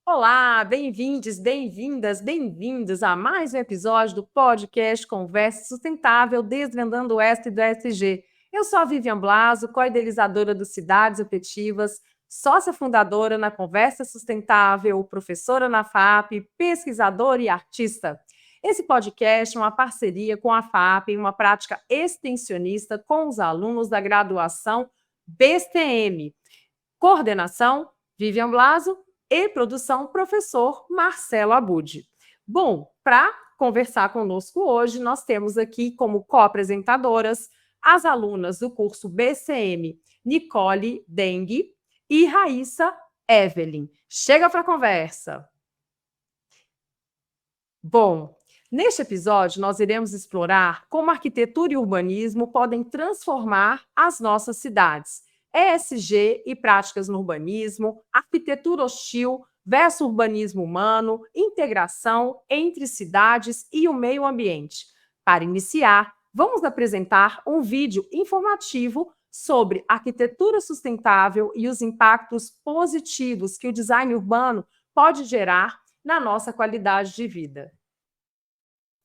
Olá, bem-vindos, bem-vindas, bem-vindos a mais um episódio do podcast Conversa Sustentável, desvendando o ESG e do ESG. Eu sou a Vivian Blaso, co-idealizadora do Cidades Afetivas, sócia fundadora na Conversa Sustentável, professora na FAP, pesquisadora e artista. Esse podcast é uma parceria com a FAP, uma prática extensionista com os alunos da graduação BSTM. Coordenação, Vivian Blaso, e produção, professor Marcelo Abud. Bom, para conversar conosco hoje, nós temos aqui como co-apresentadoras as alunas do curso BCM, Nicole Dengue e Raíssa Evelyn. Chega para a conversa! Bom, neste episódio nós iremos explorar como arquitetura e urbanismo podem transformar as nossas cidades. ESG e práticas no urbanismo, arquitetura hostil versus urbanismo humano, integração entre cidades e o meio ambiente. Para iniciar, vamos apresentar um vídeo informativo sobre arquitetura sustentável e os impactos positivos que o design urbano pode gerar na nossa qualidade de vida.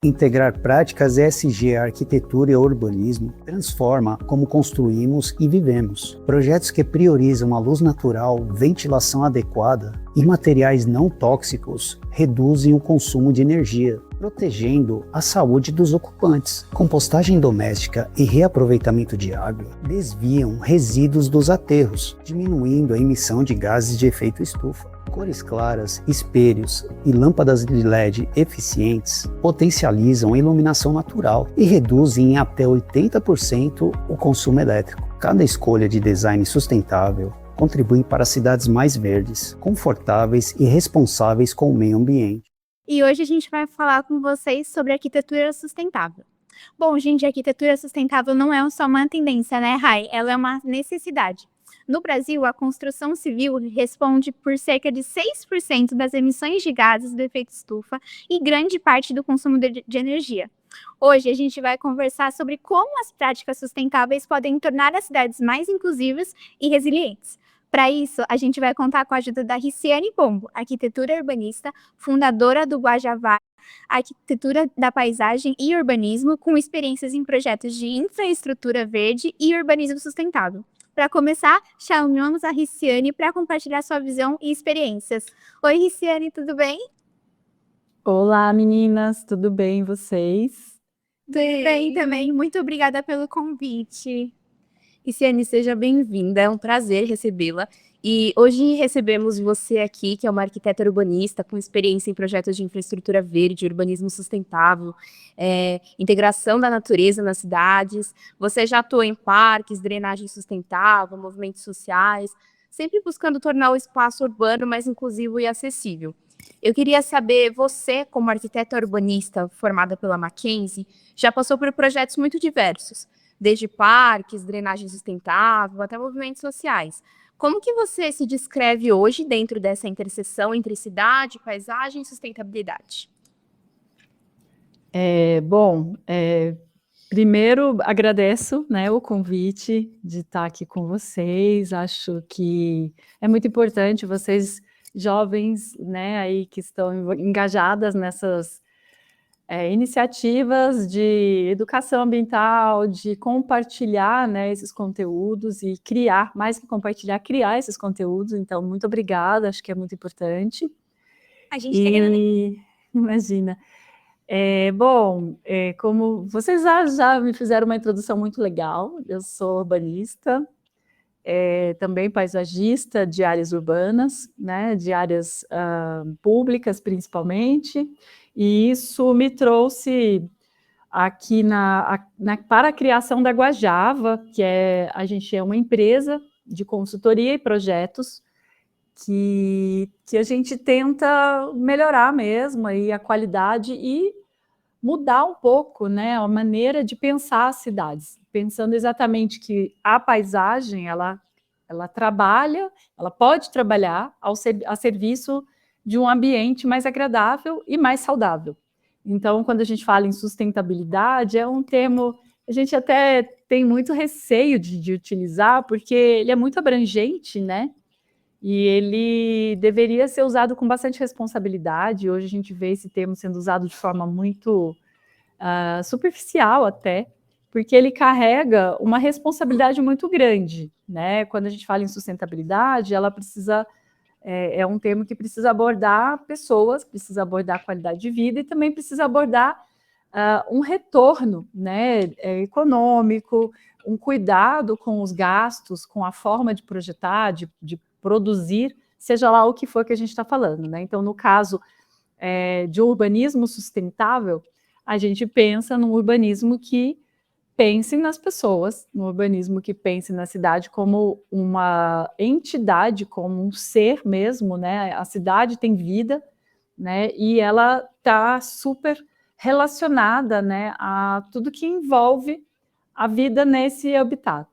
Integrar práticas ESG à arquitetura e ao urbanismo transforma como construímos e vivemos. Projetos que priorizam a luz natural, ventilação adequada e materiais não tóxicos reduzem o consumo de energia, protegendo a saúde dos ocupantes. Compostagem doméstica e reaproveitamento de água desviam resíduos dos aterros, diminuindo a emissão de gases de efeito estufa. Cores claras, espelhos e lâmpadas de LED eficientes potencializam a iluminação natural e reduzem em até 80% o consumo elétrico. Cada escolha de design sustentável contribui para cidades mais verdes, confortáveis e responsáveis com o meio ambiente. E hoje a gente vai falar com vocês sobre arquitetura sustentável. Bom, gente, a arquitetura sustentável não é só uma tendência, né, Rai? Ela é uma necessidade. No Brasil, a construção civil responde por cerca de 6% das emissões de gases do efeito estufa e grande parte do consumo de energia. Hoje, a gente vai conversar sobre como as práticas sustentáveis podem tornar as cidades mais inclusivas e resilientes. Para isso, a gente vai contar com a ajuda da Riciane Pombo, arquitetura urbanista, fundadora do Guajavá, arquitetura da paisagem e urbanismo, com experiências em projetos de infraestrutura verde e urbanismo sustentável. Para começar, chamamos a Riciane para compartilhar sua visão e experiências. Oi, Riciane, tudo bem? Olá, meninas, tudo bem, vocês? Tudo bem também, muito obrigada pelo convite. Riciane, seja bem-vinda, é um prazer recebê-la. E hoje recebemos você aqui, que é uma arquiteta urbanista com experiência em projetos de infraestrutura verde, urbanismo sustentável, integração da natureza nas cidades. Você já atuou em parques, drenagem sustentável, movimentos sociais, sempre buscando tornar o espaço urbano mais inclusivo e acessível. Eu queria saber, você, como arquiteta urbanista formada pela Mackenzie, já passou por projetos muito diversos, desde parques, drenagem sustentável, até movimentos sociais. Como que você se descreve hoje dentro dessa interseção entre cidade, paisagem e sustentabilidade? Primeiro agradeço, né, o convite de estar aqui com vocês. Acho que é muito importante vocês jovens, né, aí que estão engajadas nessas iniciativas de educação ambiental, de compartilhar, né, esses conteúdos e criar, mais que compartilhar, criar esses conteúdos. Então, muito obrigada, acho que é muito importante. A gente quer... Imagina. Como vocês já me fizeram uma introdução muito legal, eu sou urbanista, também paisagista de áreas urbanas, né, de áreas públicas principalmente, e isso me trouxe aqui para a criação da Guajava, que a gente é uma empresa de consultoria e projetos que a gente tenta melhorar mesmo aí a qualidade e mudar um pouco, né, a maneira de pensar as cidades, pensando exatamente que a paisagem, ela trabalha, ela pode trabalhar a serviço de um ambiente mais agradável e mais saudável. Então, quando a gente fala em sustentabilidade, é um termo, a gente até tem muito receio de utilizar, porque ele é muito abrangente, né? E ele deveria ser usado com bastante responsabilidade. Hoje a gente vê esse termo sendo usado de forma muito superficial até, porque ele carrega uma responsabilidade muito grande, né? Quando a gente fala em sustentabilidade, ela precisa é um termo que precisa abordar pessoas, precisa abordar qualidade de vida e também precisa abordar um retorno, né, econômico, um cuidado com os gastos, com a forma de projetar, de produzir, seja lá o que for que a gente está falando, né? Então, no caso de urbanismo sustentável, a gente pensa num urbanismo que pense nas pessoas, no urbanismo que pense na cidade como uma entidade, como um ser mesmo, né? A cidade tem vida, né? E ela está super relacionada, né, a tudo que envolve a vida nesse habitat.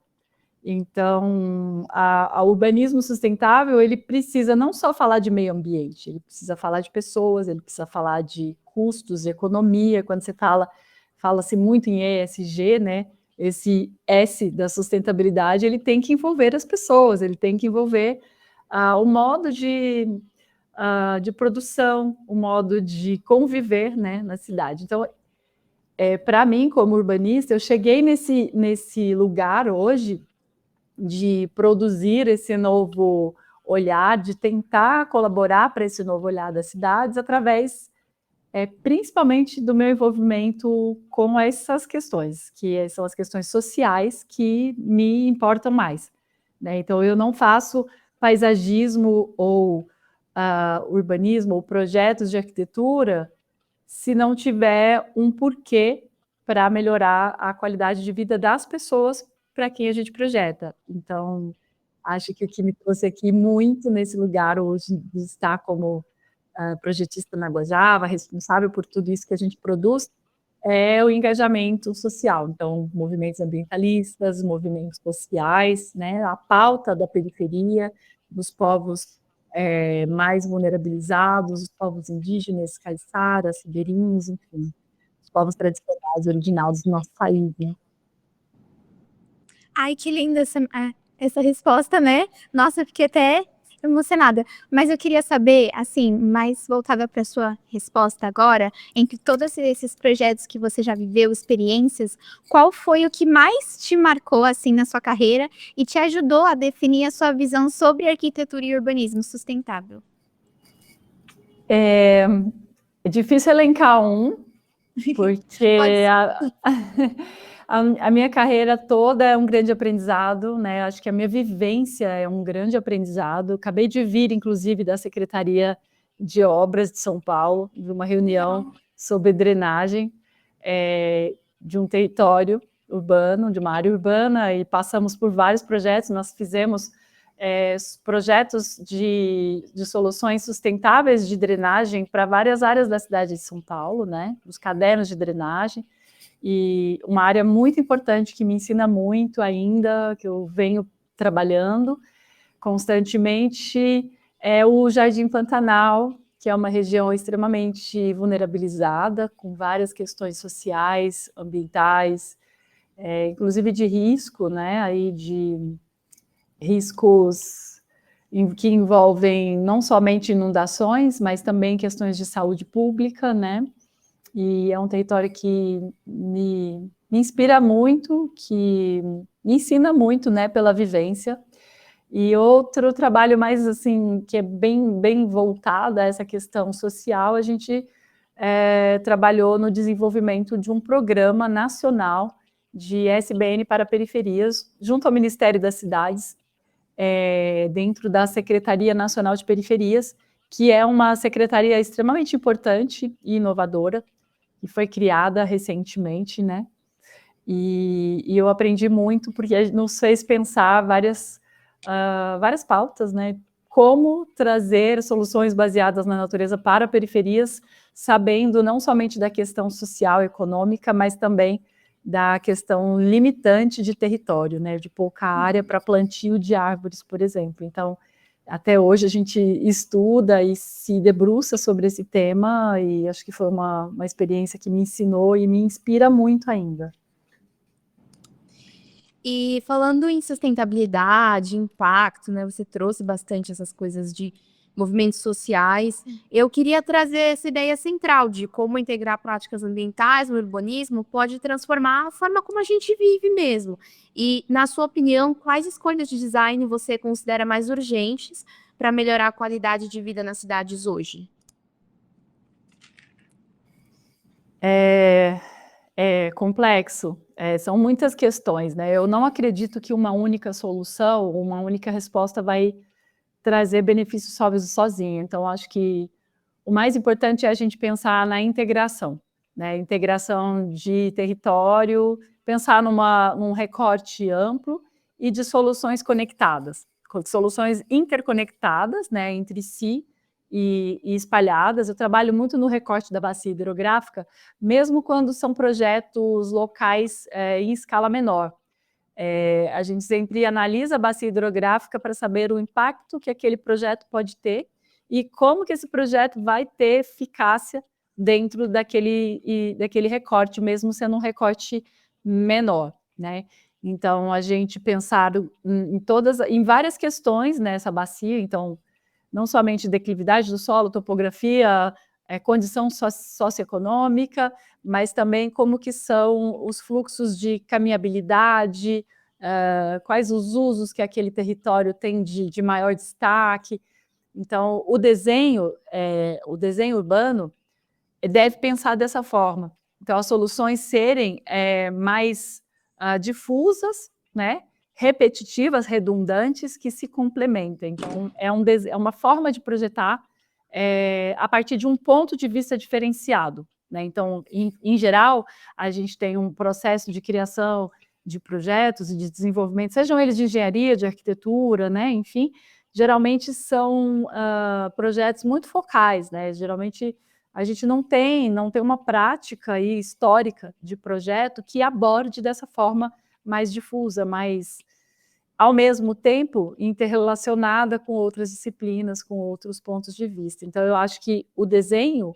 Então, o urbanismo sustentável, ele precisa não só falar de meio ambiente, ele precisa falar de pessoas, ele precisa falar de custos, de economia. Quando você fala-se muito em ESG, né? Esse S da sustentabilidade, ele tem que envolver as pessoas, ele tem que envolver o modo de produção, o modo de conviver, né, na cidade. Então, para mim, como urbanista, eu cheguei nesse lugar hoje de produzir esse novo olhar, de tentar colaborar para esse novo olhar das cidades através principalmente do meu envolvimento com essas questões, que são as questões sociais que me importam mais, né? Então, eu não faço paisagismo ou urbanismo ou projetos de arquitetura se não tiver um porquê para melhorar a qualidade de vida das pessoas para quem a gente projeta. Então, acho que o que me trouxe aqui muito nesse lugar hoje de estar como projetista na Guajava, responsável por tudo isso que a gente produz, é o engajamento social. Então, movimentos ambientalistas, movimentos sociais, né, a pauta da periferia, dos povos mais vulnerabilizados, os povos indígenas, caiçaras, ribeirinhos, enfim, os povos tradicionais, originários do nosso país, né? Ai, que linda essa resposta, né? Nossa, eu fiquei até emocionada. Mas eu queria saber, assim, mais voltada para sua resposta agora, entre todos esses projetos que você já viveu, experiências, qual foi o que mais te marcou, assim, na sua carreira e te ajudou a definir a sua visão sobre arquitetura e urbanismo sustentável? É difícil elencar porque a minha carreira toda é um grande aprendizado, né? Acho que a minha vivência é um grande aprendizado. Acabei de vir, inclusive, da Secretaria de Obras de São Paulo, de uma reunião sobre drenagem de um território urbano, de uma área urbana, e passamos por vários projetos. Nós fizemos projetos de soluções sustentáveis de drenagem para várias áreas da cidade de São Paulo, né? Os cadernos de drenagem. E uma área muito importante que me ensina muito ainda, que eu venho trabalhando constantemente, é o Jardim Pantanal, que é uma região extremamente vulnerabilizada, com várias questões sociais, ambientais, inclusive de risco, né, aí de riscos que envolvem não somente inundações, mas também questões de saúde pública, né? E é um território que me inspira muito, que me ensina muito, né, pela vivência. E outro trabalho mais, assim, que é bem voltado a essa questão social, a gente trabalhou no desenvolvimento de um programa nacional de SBN para periferias, junto ao Ministério das Cidades, dentro da Secretaria Nacional de Periferias, que é uma secretaria extremamente importante e inovadora, que foi criada recentemente, né? E eu aprendi muito, porque nos fez pensar várias pautas, né? Como trazer soluções baseadas na natureza para periferias, sabendo não somente da questão social e econômica, mas também da questão limitante de território, né? De pouca área para plantio de árvores, por exemplo. Então, até hoje a gente estuda e se debruça sobre esse tema, e acho que foi uma experiência que me ensinou e me inspira muito ainda. E falando em sustentabilidade, impacto, né? Você trouxe bastante essas coisas de movimentos sociais. Eu queria trazer essa ideia central de como integrar práticas ambientais no urbanismo pode transformar a forma como a gente vive mesmo. E, na sua opinião, quais escolhas de design você considera mais urgentes para melhorar a qualidade de vida nas cidades hoje? É complexo, são muitas questões, né? Eu não acredito que uma única solução, uma única resposta vai trazer benefícios sozinho. Então, acho que o mais importante é a gente pensar na integração, né? Integração de território, pensar num recorte amplo e de soluções conectadas, soluções interconectadas, né, entre si e espalhadas. Eu trabalho muito no recorte da bacia hidrográfica, mesmo quando são projetos locais em escala menor. A gente sempre analisa a bacia hidrográfica para saber o impacto que aquele projeto pode ter e como que esse projeto vai ter eficácia dentro daquele recorte, mesmo sendo um recorte menor, né? Então, a gente pensar em várias questões nessa bacia, então, não somente declividade do solo, topografia, condição socioeconômica, mas também como que são os fluxos de caminhabilidade, quais os usos que aquele território tem de maior destaque. Então, o desenho urbano deve pensar dessa forma. Então, as soluções serem mais difusas, né? Repetitivas, redundantes, que se complementem. Então, é uma forma de projetar a partir de um ponto de vista diferenciado, né? Então, em geral, a gente tem um processo de criação de projetos e de desenvolvimento, sejam eles de engenharia, de arquitetura, né? Enfim, geralmente são projetos muito focais, né? Geralmente a gente não tem uma prática aí histórica de projeto que aborde dessa forma mais difusa, mais, ao mesmo tempo, interrelacionada com outras disciplinas, com outros pontos de vista. Então, eu acho que o desenho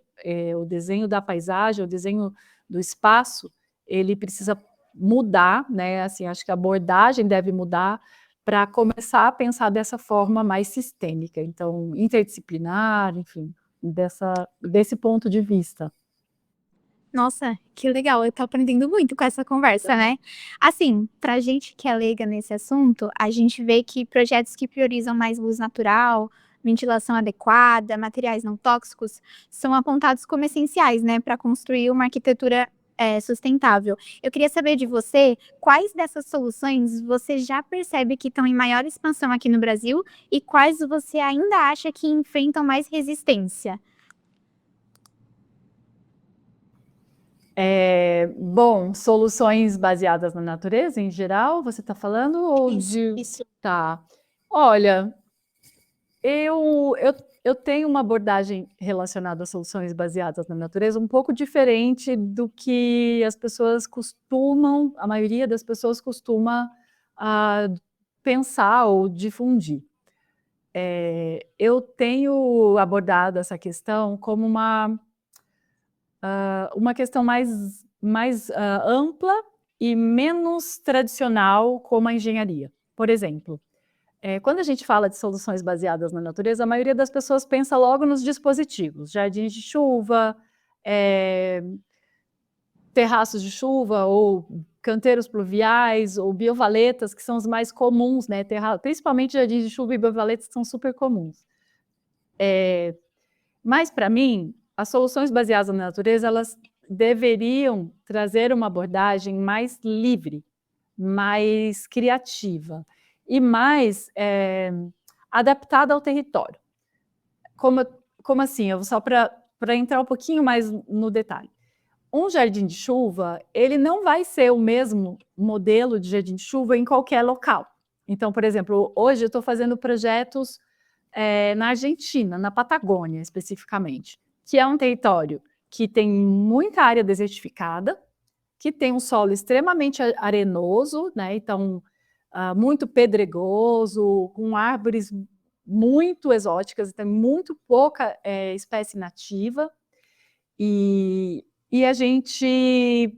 da paisagem, o desenho do espaço, ele precisa mudar, né? Assim, acho que a abordagem deve mudar para começar a pensar dessa forma mais sistêmica, então, interdisciplinar, enfim, desse ponto de vista. Nossa, que legal, eu tô aprendendo muito com essa conversa, né? Assim, pra gente que é leiga nesse assunto, a gente vê que projetos que priorizam mais luz natural, ventilação adequada, materiais não tóxicos, são apontados como essenciais, né, para construir uma arquitetura sustentável. Eu queria saber de você, quais dessas soluções você já percebe que estão em maior expansão aqui no Brasil e quais você ainda acha que enfrentam mais resistência? Bom, soluções baseadas na natureza, em geral, você está falando? Ou Isso. Tá. Olha, eu tenho uma abordagem relacionada a soluções baseadas na natureza um pouco diferente do que a maioria das pessoas costuma pensar ou difundir. Eu tenho abordado essa questão como uma questão mais ampla e menos tradicional, como a engenharia. Por exemplo, quando a gente fala de soluções baseadas na natureza, a maioria das pessoas pensa logo nos dispositivos, jardins de chuva, terraços de chuva, ou canteiros pluviais, ou biovaletas, que são os mais comuns, né? Principalmente jardins de chuva e biovaletas, que são super comuns. Mas, para mim, as soluções baseadas na natureza, elas deveriam trazer uma abordagem mais livre, mais criativa e mais adaptada ao território. Como assim? Só para entrar um pouquinho mais no detalhe. Um jardim de chuva, ele não vai ser o mesmo modelo de jardim de chuva em qualquer local. Então, por exemplo, hoje eu estou fazendo projetos na Argentina, na Patagônia especificamente, que é um território que tem muita área desertificada, que tem um solo extremamente arenoso, né? Então, muito pedregoso, com árvores muito exóticas, tem muito pouca espécie nativa, e a gente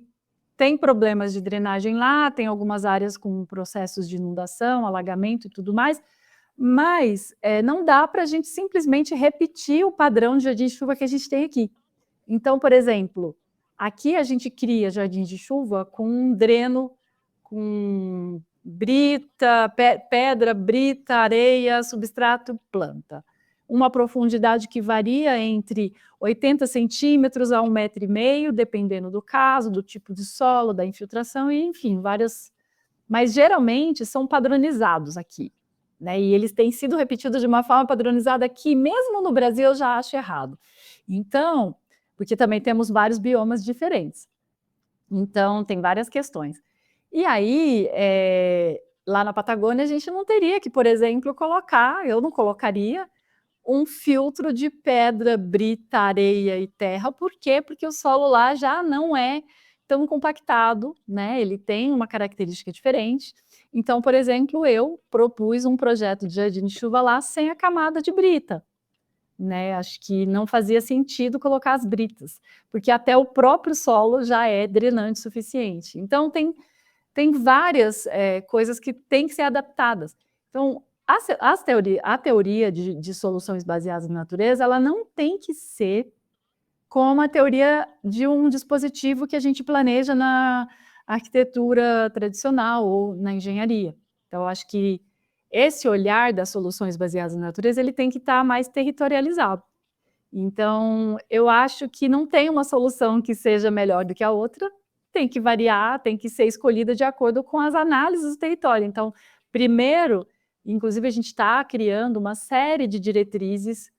tem problemas de drenagem lá, tem algumas áreas com processos de inundação, alagamento e tudo mais, mas não dá para a gente simplesmente repetir o padrão de jardim de chuva que a gente tem aqui. Então, por exemplo, aqui a gente cria jardins de chuva com um dreno, com brita, pedra, brita, areia, substrato, planta. Uma profundidade que varia entre 80 centímetros a 1,5 m, dependendo do caso, do tipo de solo, da infiltração, e enfim, várias. Mas geralmente são padronizados aqui, né? E eles têm sido repetidos de uma forma padronizada aqui, mesmo no Brasil eu já acho errado. Então, porque também temos vários biomas diferentes. Então, tem várias questões. E aí, lá na Patagônia, a gente não teria que, por exemplo, eu não colocaria um filtro de pedra, brita, areia e terra. Por quê? Porque o solo lá já não é tão compactado, né? Ele tem uma característica diferente. Então, por exemplo, eu propus um projeto de jardim de chuva lá sem a camada de brita, né? Acho que não fazia sentido colocar as britas, porque até o próprio solo já é drenante o suficiente. Então, tem várias coisas que têm que ser adaptadas. Então, a teoria de soluções baseadas na natureza, ela não tem que ser como a teoria de um dispositivo que a gente planeja na arquitetura tradicional ou na engenharia. Então, eu acho que esse olhar das soluções baseadas na natureza, ele tem que estar mais territorializado. Então, eu acho que não tem uma solução que seja melhor do que a outra, tem que variar, tem que ser escolhida de acordo com as análises do território. Então, primeiro, inclusive a gente está criando uma série de diretrizes,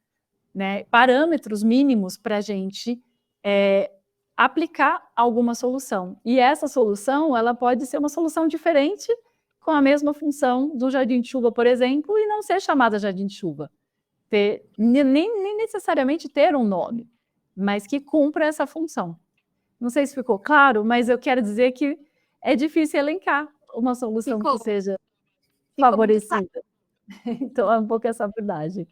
né, parâmetros mínimos para a gente aplicar alguma solução. E essa solução, ela pode ser uma solução diferente com a mesma função do jardim de chuva, por exemplo, e não ser chamada jardim de chuva. Nem necessariamente ter um nome, mas que cumpra essa função. Não sei se ficou claro, mas eu quero dizer que é difícil elencar uma solução que seja favorecida. Então, é um pouco essa verdade.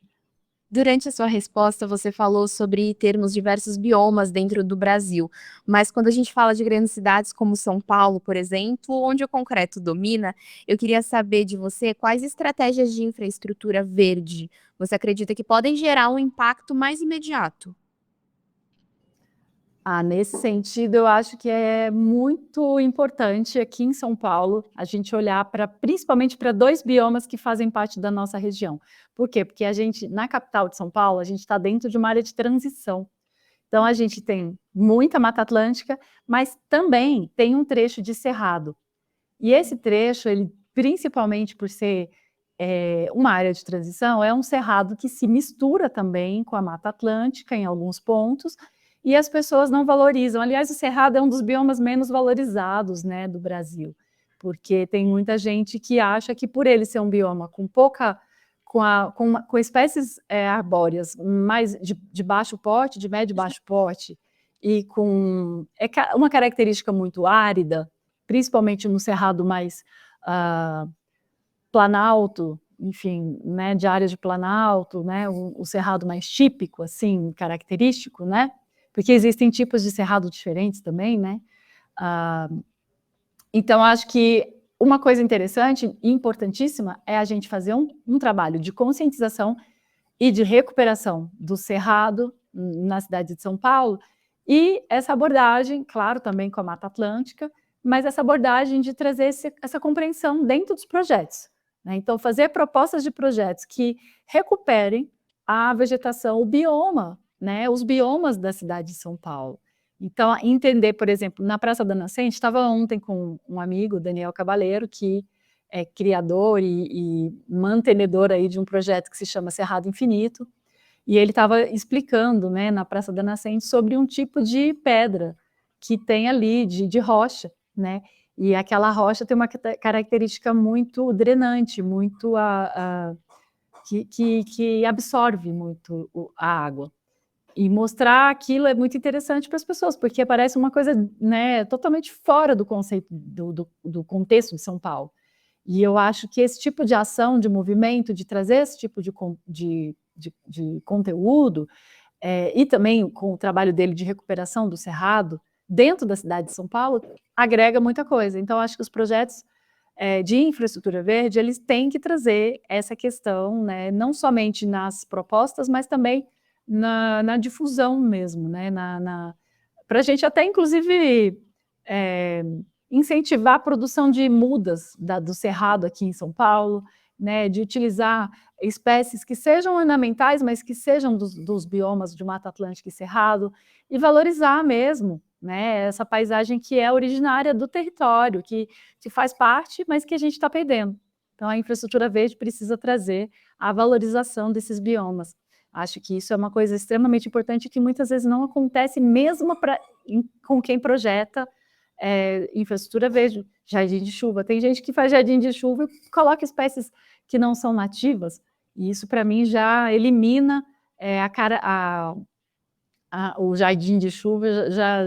Durante a sua resposta, você falou sobre termos diversos biomas dentro do Brasil, mas quando a gente fala de grandes cidades como São Paulo, por exemplo, onde o concreto domina, eu queria saber de você quais estratégias de infraestrutura verde você acredita que podem gerar um impacto mais imediato. Nesse sentido, eu acho que é muito importante aqui em São Paulo a gente olhar principalmente para 2 biomas que fazem parte da nossa região. Por quê? Porque a gente, na capital de São Paulo, a gente está dentro de uma área de transição. Então, a gente tem muita Mata Atlântica, mas também tem um trecho de cerrado. E esse trecho, ele, principalmente por ser uma área de transição, é um cerrado que se mistura também com a Mata Atlântica em alguns pontos, e as pessoas não valorizam. Aliás, o cerrado é um dos biomas menos valorizados, né, do Brasil, porque tem muita gente que acha que por ele ser um bioma com espécies arbóreas mais de baixo porte, de médio e baixo porte, e com uma característica muito árida, principalmente no cerrado mais planalto, enfim, né, de áreas de planalto, né, o cerrado mais típico, assim, característico, né, porque existem tipos de cerrado diferentes também, né? Então, acho que uma coisa interessante e importantíssima é a gente fazer um trabalho de conscientização e de recuperação do cerrado na cidade de São Paulo, e essa abordagem, claro, também com a Mata Atlântica, mas essa abordagem de trazer essa compreensão dentro dos projetos, né? Então, fazer propostas de projetos que recuperem a vegetação, o bioma, né, os biomas da cidade de São Paulo. Então, entender, por exemplo, na Praça da Nascente, estava ontem com um amigo, Daniel Cabaleiro, que é criador e mantenedor aí de um projeto que se chama Cerrado Infinito, e ele estava explicando, né, na Praça da Nascente sobre um tipo de pedra que tem ali, de rocha, né, e aquela rocha tem uma característica muito drenante, muito que absorve muito a água. E mostrar aquilo é muito interessante para as pessoas, porque parece uma coisa, né, totalmente fora do conceito, do contexto de São Paulo. E eu acho que esse tipo de ação, de movimento, de trazer esse tipo de conteúdo, e também com o trabalho dele de recuperação do cerrado, dentro da cidade de São Paulo, agrega muita coisa. Então, acho que os projetos de infraestrutura verde, eles têm que trazer essa questão, né, não somente nas propostas, mas também na difusão mesmo, né, para a gente até, inclusive, incentivar a produção de mudas do cerrado aqui em São Paulo, né, de utilizar espécies que sejam ornamentais, mas que sejam dos biomas de Mata Atlântica e Cerrado, e valorizar mesmo, né, essa paisagem que é originária do território, que faz parte, mas que a gente está perdendo. Então, a infraestrutura verde precisa trazer a valorização desses biomas. Acho que isso é uma coisa extremamente importante que muitas vezes não acontece mesmo com quem projeta infraestrutura verde, jardim de chuva. Tem gente que faz jardim de chuva e coloca espécies que não são nativas, e isso para mim já elimina o jardim de chuva,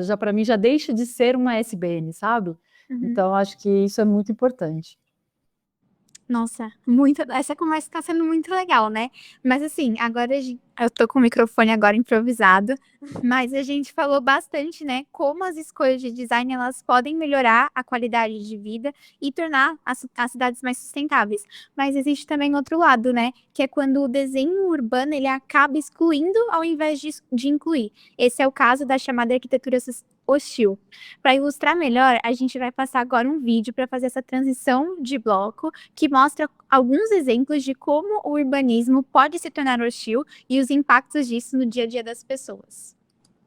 já para mim já deixa de ser uma SBN, sabe? Uhum. Então acho que isso é muito importante. Nossa, essa conversa está sendo muito legal, né? Mas assim, agora eu tô com o microfone agora improvisado, mas a gente falou bastante, né, como as escolhas de design elas podem melhorar a qualidade de vida e tornar as cidades mais sustentáveis. Mas existe também outro lado, né, que é quando o desenho urbano ele acaba excluindo ao invés de incluir. Esse é o caso da chamada arquitetura hostil. Para ilustrar melhor, a gente vai passar agora um vídeo para fazer essa transição de bloco que mostra alguns exemplos de como o urbanismo pode se tornar hostil e os impactos disso no dia a dia das pessoas.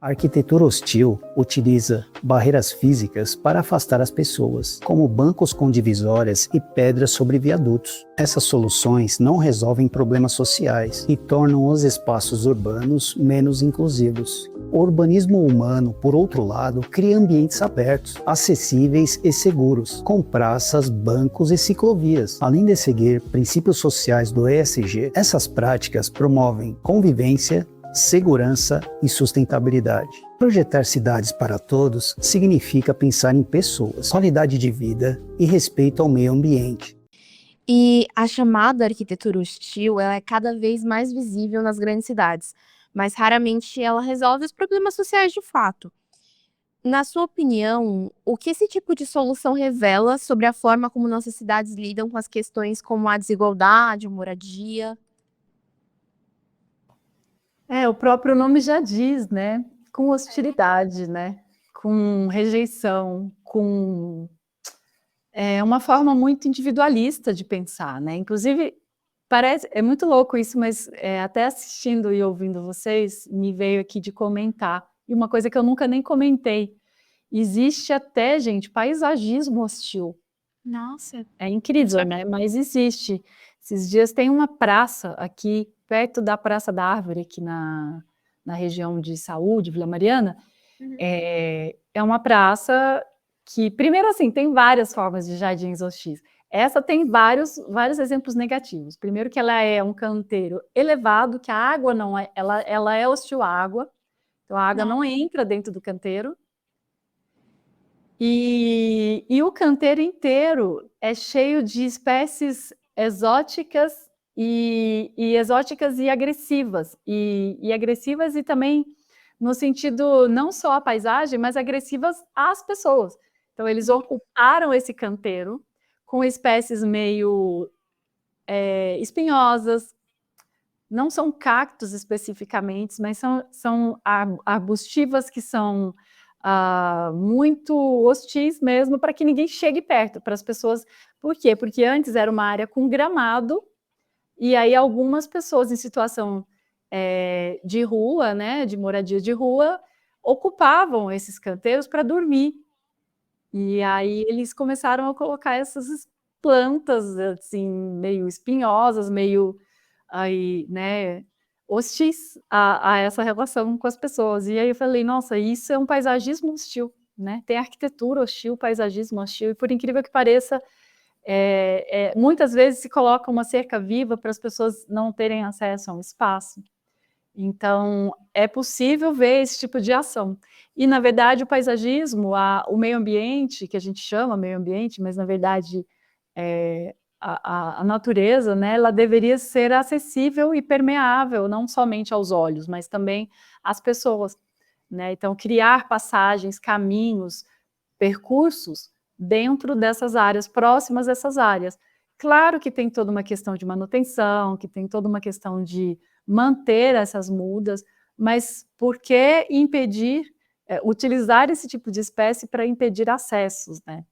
A arquitetura hostil utiliza barreiras físicas para afastar as pessoas, como bancos com divisórias e pedras sobre viadutos. Essas soluções não resolvem problemas sociais e tornam os espaços urbanos menos inclusivos. O urbanismo humano, por outro lado, cria ambientes abertos, acessíveis e seguros, com praças, bancos e ciclovias. Além de seguir princípios sociais do ESG, essas práticas promovem convivência, segurança e sustentabilidade. Projetar cidades para todos significa pensar em pessoas, qualidade de vida e respeito ao meio ambiente. E a chamada arquitetura hostil, ela é cada vez mais visível nas grandes cidades, mas raramente ela resolve os problemas sociais de fato. Na sua opinião, o que esse tipo de solução revela sobre a forma como nossas cidades lidam com as questões como a desigualdade, a moradia? O próprio nome já diz, né? Com hostilidade, né? Com rejeição, com uma forma muito individualista de pensar, né? Inclusive, é muito louco isso, mas até assistindo e ouvindo vocês, me veio aqui de comentar. E uma coisa que eu nunca nem comentei. Existe até, gente, paisagismo hostil. Nossa. É incrível, né? Mas existe. Esses dias tem uma praça aqui, perto da Praça da Árvore, aqui na região de Saúde, Vila Mariana. Uhum. É uma praça que, primeiro assim, tem várias formas de jardins hostis. Essa tem vários exemplos negativos. Primeiro que ela é um canteiro elevado, que a água não é, ela é hostil à água, então a água não entra dentro do canteiro. E o canteiro inteiro é cheio de espécies exóticas exóticas e agressivas. E agressivas e também no sentido não só a paisagem, mas agressivas às pessoas. Então, eles ocuparam esse canteiro com espécies meio espinhosas, não são cactos especificamente, mas são arbustivas que são muito hostis mesmo para que ninguém chegue perto, para as pessoas. Por quê? Porque antes era uma área com gramado, e aí algumas pessoas em situação de rua, né, de moradia de rua, ocupavam esses canteiros para dormir. E aí eles começaram a colocar essas plantas assim, meio espinhosas, meio aí, né, hostis a essa relação com as pessoas. E aí eu falei, nossa, isso é um paisagismo hostil, né? Tem arquitetura hostil, paisagismo hostil, e por incrível que pareça, muitas vezes se coloca uma cerca viva para as pessoas não terem acesso a um espaço. Então, é possível ver esse tipo de ação. E, na verdade, o paisagismo, o meio ambiente, que a gente chama meio ambiente, mas, na verdade, a natureza, né, ela deveria ser acessível e permeável, não somente aos olhos, mas também às pessoas, né? Então, criar passagens, caminhos, percursos dentro dessas áreas, próximas dessas áreas. Claro que tem toda uma questão de manutenção, que tem toda uma questão de manter essas mudas, mas por que impedir, utilizar esse tipo de espécie para impedir acessos, né?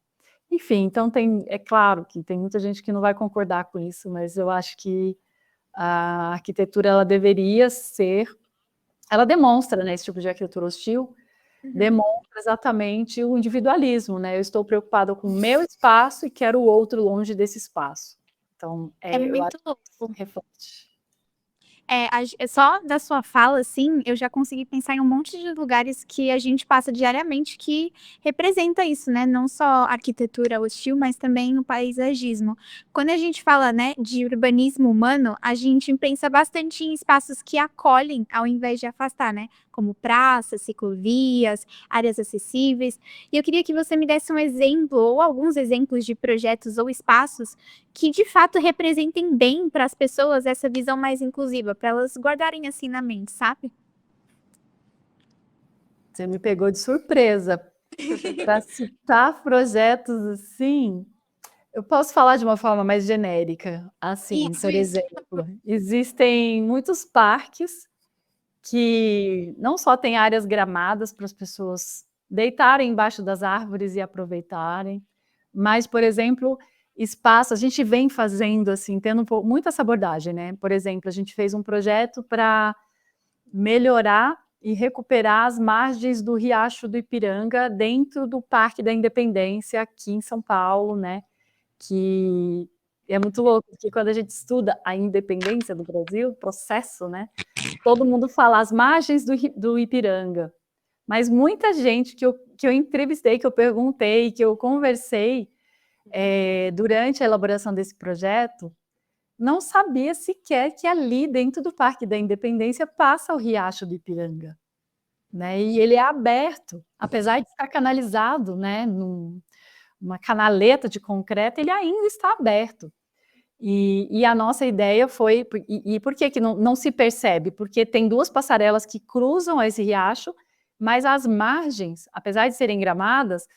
Enfim, então é claro que tem muita gente que não vai concordar com isso, mas eu acho que a arquitetura ela deveria ser, ela demonstra, né, esse tipo de arquitetura hostil, demonstra exatamente o individualismo, né? Eu estou preocupada com o meu espaço e quero o outro longe desse espaço. Então, É eu muito acho louco. que reflete. Só da sua fala, assim, eu já consegui pensar em um monte de lugares que a gente passa diariamente que representa isso, né? Não só a arquitetura hostil, mas também o paisagismo. Quando a gente fala, né, de urbanismo humano, a gente pensa bastante em espaços que acolhem ao invés de afastar, né? Como praças, ciclovias, áreas acessíveis. E eu queria que você me desse um exemplo ou alguns exemplos de projetos ou espaços que de fato representem bem para as pessoas essa visão mais inclusiva, para elas guardarem assim na mente, sabe? Você me pegou de surpresa. Para citar projetos assim, eu posso falar de uma forma mais genérica. Assim, por exemplo, existem muitos parques que não só têm áreas gramadas para as pessoas deitarem embaixo das árvores e aproveitarem, mas, por exemplo, espaço, a gente vem fazendo, assim, tendo muito essa abordagem, né? Por exemplo, a gente fez um projeto para melhorar e recuperar as margens do Riacho do Ipiranga dentro do Parque da Independência, aqui em São Paulo, né? Que é muito louco, porque quando a gente estuda a independência do Brasil, o processo, né? Todo mundo fala as margens do Ipiranga, mas muita gente que eu entrevistei, que eu perguntei, que eu conversei durante a elaboração desse projeto, não sabia sequer que ali dentro do Parque da Independência passa o Riacho do Ipiranga, né? E ele é aberto, apesar de estar canalizado, né, numa canaleta de concreto, ele ainda está aberto. E a nossa ideia foi, e por que não se percebe? Porque tem duas passarelas que cruzam esse riacho, mas as margens, apesar de serem gramadas,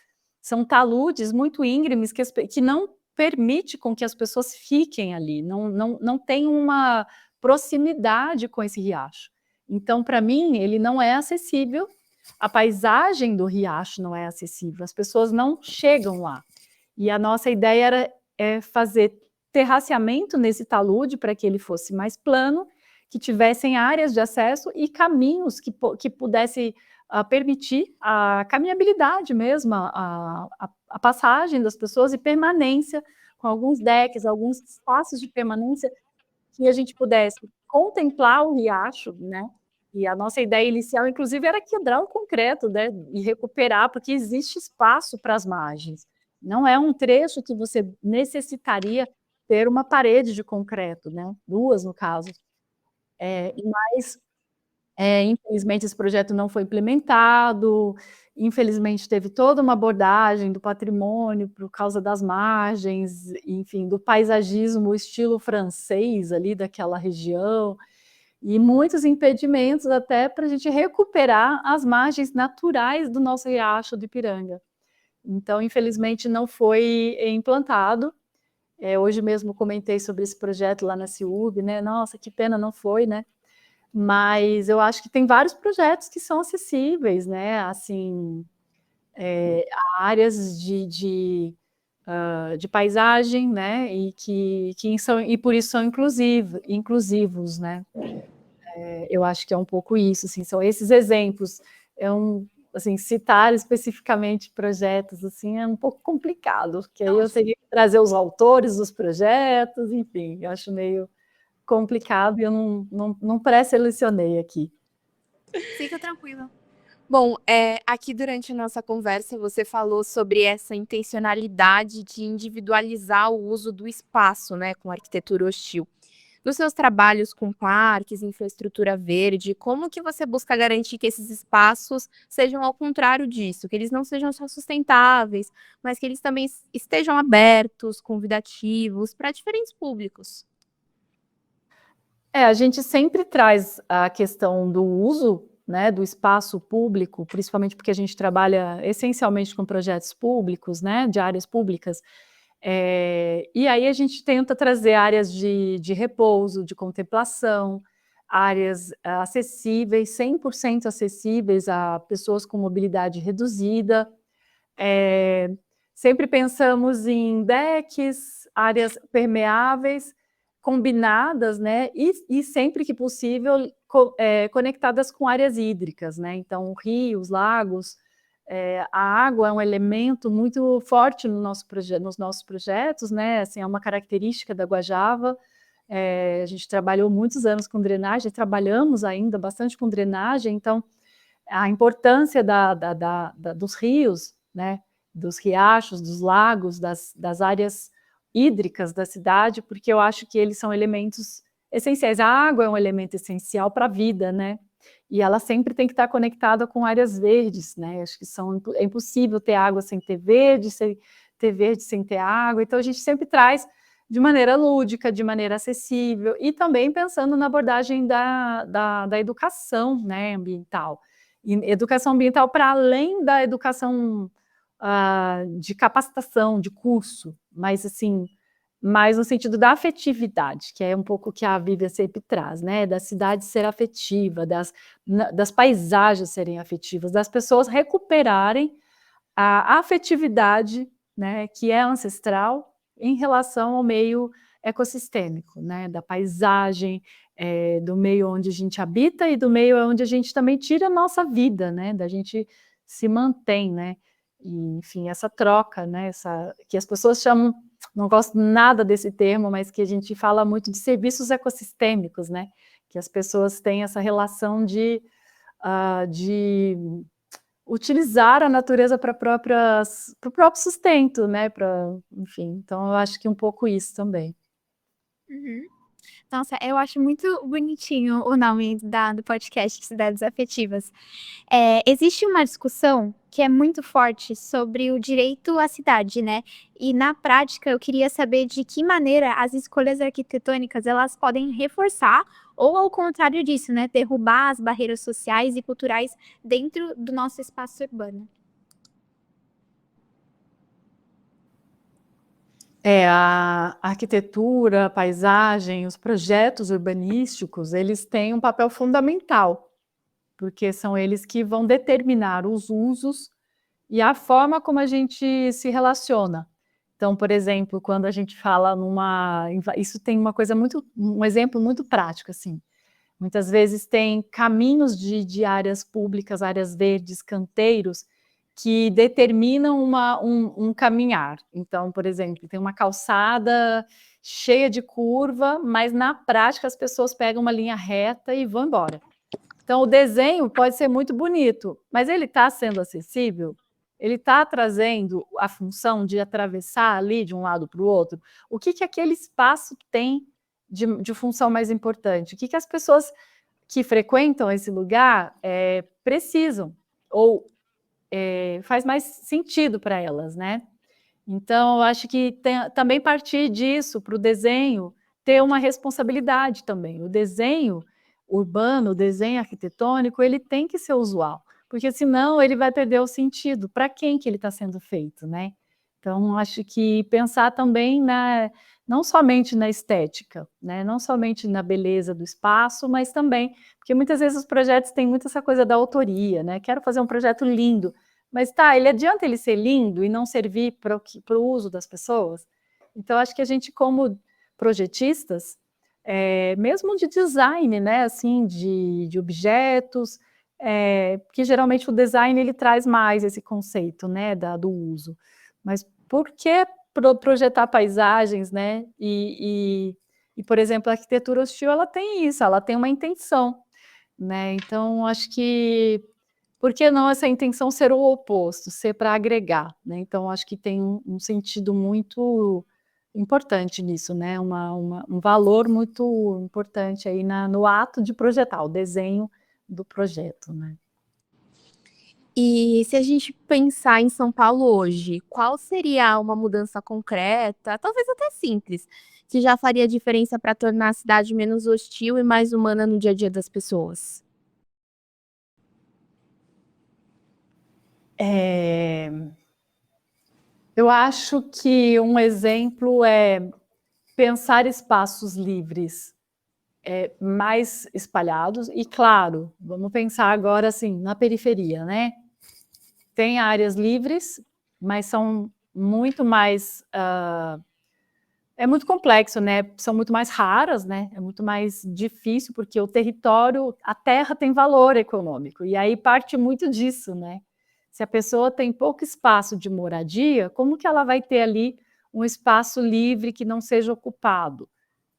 são taludes muito íngremes que não permite com que as pessoas fiquem ali, não tem uma proximidade com esse riacho. Então, para mim, ele não é acessível, a paisagem do riacho não é acessível, as pessoas não chegam lá. E a nossa ideia era fazer terraceamento nesse talude para que ele fosse mais plano, que tivessem áreas de acesso e caminhos que pudessem permitir a caminhabilidade mesmo, a passagem das pessoas e permanência, com alguns decks, alguns espaços de permanência, que a gente pudesse contemplar o riacho, né? E a nossa ideia inicial, inclusive, era quebrar o concreto, né? E recuperar, porque existe espaço para as margens. Não é um trecho que você necessitaria ter uma parede de concreto, né? Duas, no caso. Mas, infelizmente, esse projeto não foi implementado, infelizmente, teve toda uma abordagem do patrimônio por causa das margens, enfim, do paisagismo estilo francês ali daquela região, e muitos impedimentos até para a gente recuperar as margens naturais do nosso riacho do Ipiranga. Então, infelizmente, não foi implantado. Hoje mesmo comentei sobre esse projeto lá na CIUB, né? Nossa, que pena não foi, né? Mas eu acho que tem vários projetos que são acessíveis, né? Assim, áreas de paisagem, né? E por isso são inclusivos, né? Eu acho que é um pouco isso, assim, são esses exemplos. Assim, citar especificamente projetos assim é um pouco complicado, porque aí eu teria que trazer os autores dos projetos, enfim, eu acho meio complicado e eu não pré-selecionei aqui. Fica tranquila. Bom, aqui durante a nossa conversa você falou sobre essa intencionalidade de individualizar o uso do espaço, né, com arquitetura hostil. Nos seus trabalhos com parques, infraestrutura verde, como que você busca garantir que esses espaços sejam ao contrário disso, que eles não sejam só sustentáveis, mas que eles também estejam abertos, convidativos para diferentes públicos? A gente sempre traz a questão do uso né, do espaço público, principalmente porque a gente trabalha essencialmente com projetos públicos, né, de áreas públicas, e aí a gente tenta trazer áreas de repouso, de contemplação, áreas acessíveis, 100% acessíveis a pessoas com mobilidade reduzida. Sempre pensamos em decks, áreas permeáveis, combinadas, né, e sempre que possível conectadas com áreas hídricas, né, então rios, lagos, a água é um elemento muito forte no nos nossos projetos, né, assim, é uma característica da Guajava. A gente trabalhou muitos anos com drenagem, trabalhamos ainda bastante com drenagem, então a importância dos rios, né, dos riachos, dos lagos, das áreas hídricas da cidade, porque eu acho que eles são elementos essenciais. A água é um elemento essencial para a vida, né? E ela sempre tem que estar conectada com áreas verdes, né? Acho que é impossível ter água sem ter verde, ter verde sem ter água. Então a gente sempre traz de maneira lúdica, de maneira acessível, e também pensando na abordagem da educação, né, ambiental. E educação ambiental para além da educação de capacitação, de curso, mas assim, mais no sentido da afetividade, que é um pouco o que a Vivian sempre traz, né? Da cidade ser afetiva, das paisagens serem afetivas, das pessoas recuperarem a afetividade, né, que é ancestral em relação ao meio ecossistêmico, né? Da paisagem, do meio onde a gente habita e do meio onde a gente também tira a nossa vida, né? Da gente se mantém, né? E, enfim, essa troca, né? Que as pessoas chamam, não gosto nada desse termo, mas que a gente fala muito de serviços ecossistêmicos, né? Que as pessoas têm essa relação de utilizar a natureza para o próprio sustento, né? Enfim, então eu acho que um pouco isso também. Uhum. Nossa, eu acho muito bonitinho o nome do podcast Cidades Afetivas. Existe uma discussão que é muito forte sobre o direito à cidade, né? E na prática eu queria saber de que maneira as escolhas arquitetônicas elas podem reforçar ou ao contrário disso, né? Derrubar as barreiras sociais e culturais dentro do nosso espaço urbano. A arquitetura, a paisagem, os projetos urbanísticos, eles têm um papel fundamental, porque são eles que vão determinar os usos e a forma como a gente se relaciona. Então, por exemplo, quando a gente fala isso tem um exemplo muito prático, assim. Muitas vezes tem caminhos de áreas públicas, áreas verdes, canteiros, que determinam um caminhar. Então, por exemplo, tem uma calçada cheia de curva, mas na prática as pessoas pegam uma linha reta e vão embora. Então, o desenho pode ser muito bonito, mas ele está sendo acessível? Ele está trazendo a função de atravessar ali de um lado para o outro? O que aquele espaço tem de função mais importante? O que as pessoas que frequentam esse lugar precisam? Ou faz mais sentido para elas, né? Então, eu acho que também partir disso para o desenho ter uma responsabilidade também. O desenho urbano, o desenho arquitetônico, ele tem que ser usual, porque senão ele vai perder o sentido. Para quem que ele está sendo feito, né? Então, acho que pensar também não somente na estética, né? Não somente na beleza do espaço, mas também, porque muitas vezes os projetos têm muito essa coisa da autoria, né? Quero fazer um projeto lindo, mas adianta ele ser lindo e não servir para o uso das pessoas? Então, acho que a gente, como projetistas, mesmo de design, né, assim, de objetos, porque geralmente o design ele traz mais esse conceito, né, do uso. Mas por que projetar paisagens, né? Por exemplo, a arquitetura hostil, ela tem isso, ela tem uma intenção, né? Então, acho que por que não essa intenção ser o oposto, ser para agregar, né? Então, acho que tem um sentido muito importante nisso, né? Um valor muito importante aí no ato de projetar, o desenho do projeto, né? E se a gente pensar em São Paulo hoje, qual seria uma mudança concreta, talvez até simples, que já faria diferença para tornar a cidade menos hostil e mais humana no dia a dia das pessoas? Eu acho que um exemplo é pensar espaços livres mais espalhados e, claro, vamos pensar agora assim, na periferia, né? Tem áreas livres, mas são muito mais... é muito complexo, né? São muito mais raras, né? É muito mais difícil, porque o território, a terra tem valor econômico, e aí parte muito disso, né? Se a pessoa tem pouco espaço de moradia, como que ela vai ter ali um espaço livre que não seja ocupado,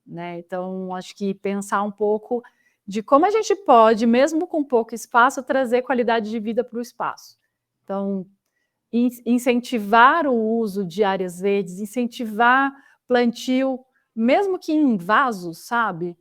né? Então, acho que pensar um pouco de como a gente pode, mesmo com pouco espaço, trazer qualidade de vida para o espaço. Então, incentivar o uso de áreas verdes, incentivar plantio, mesmo que em vasos, sabe?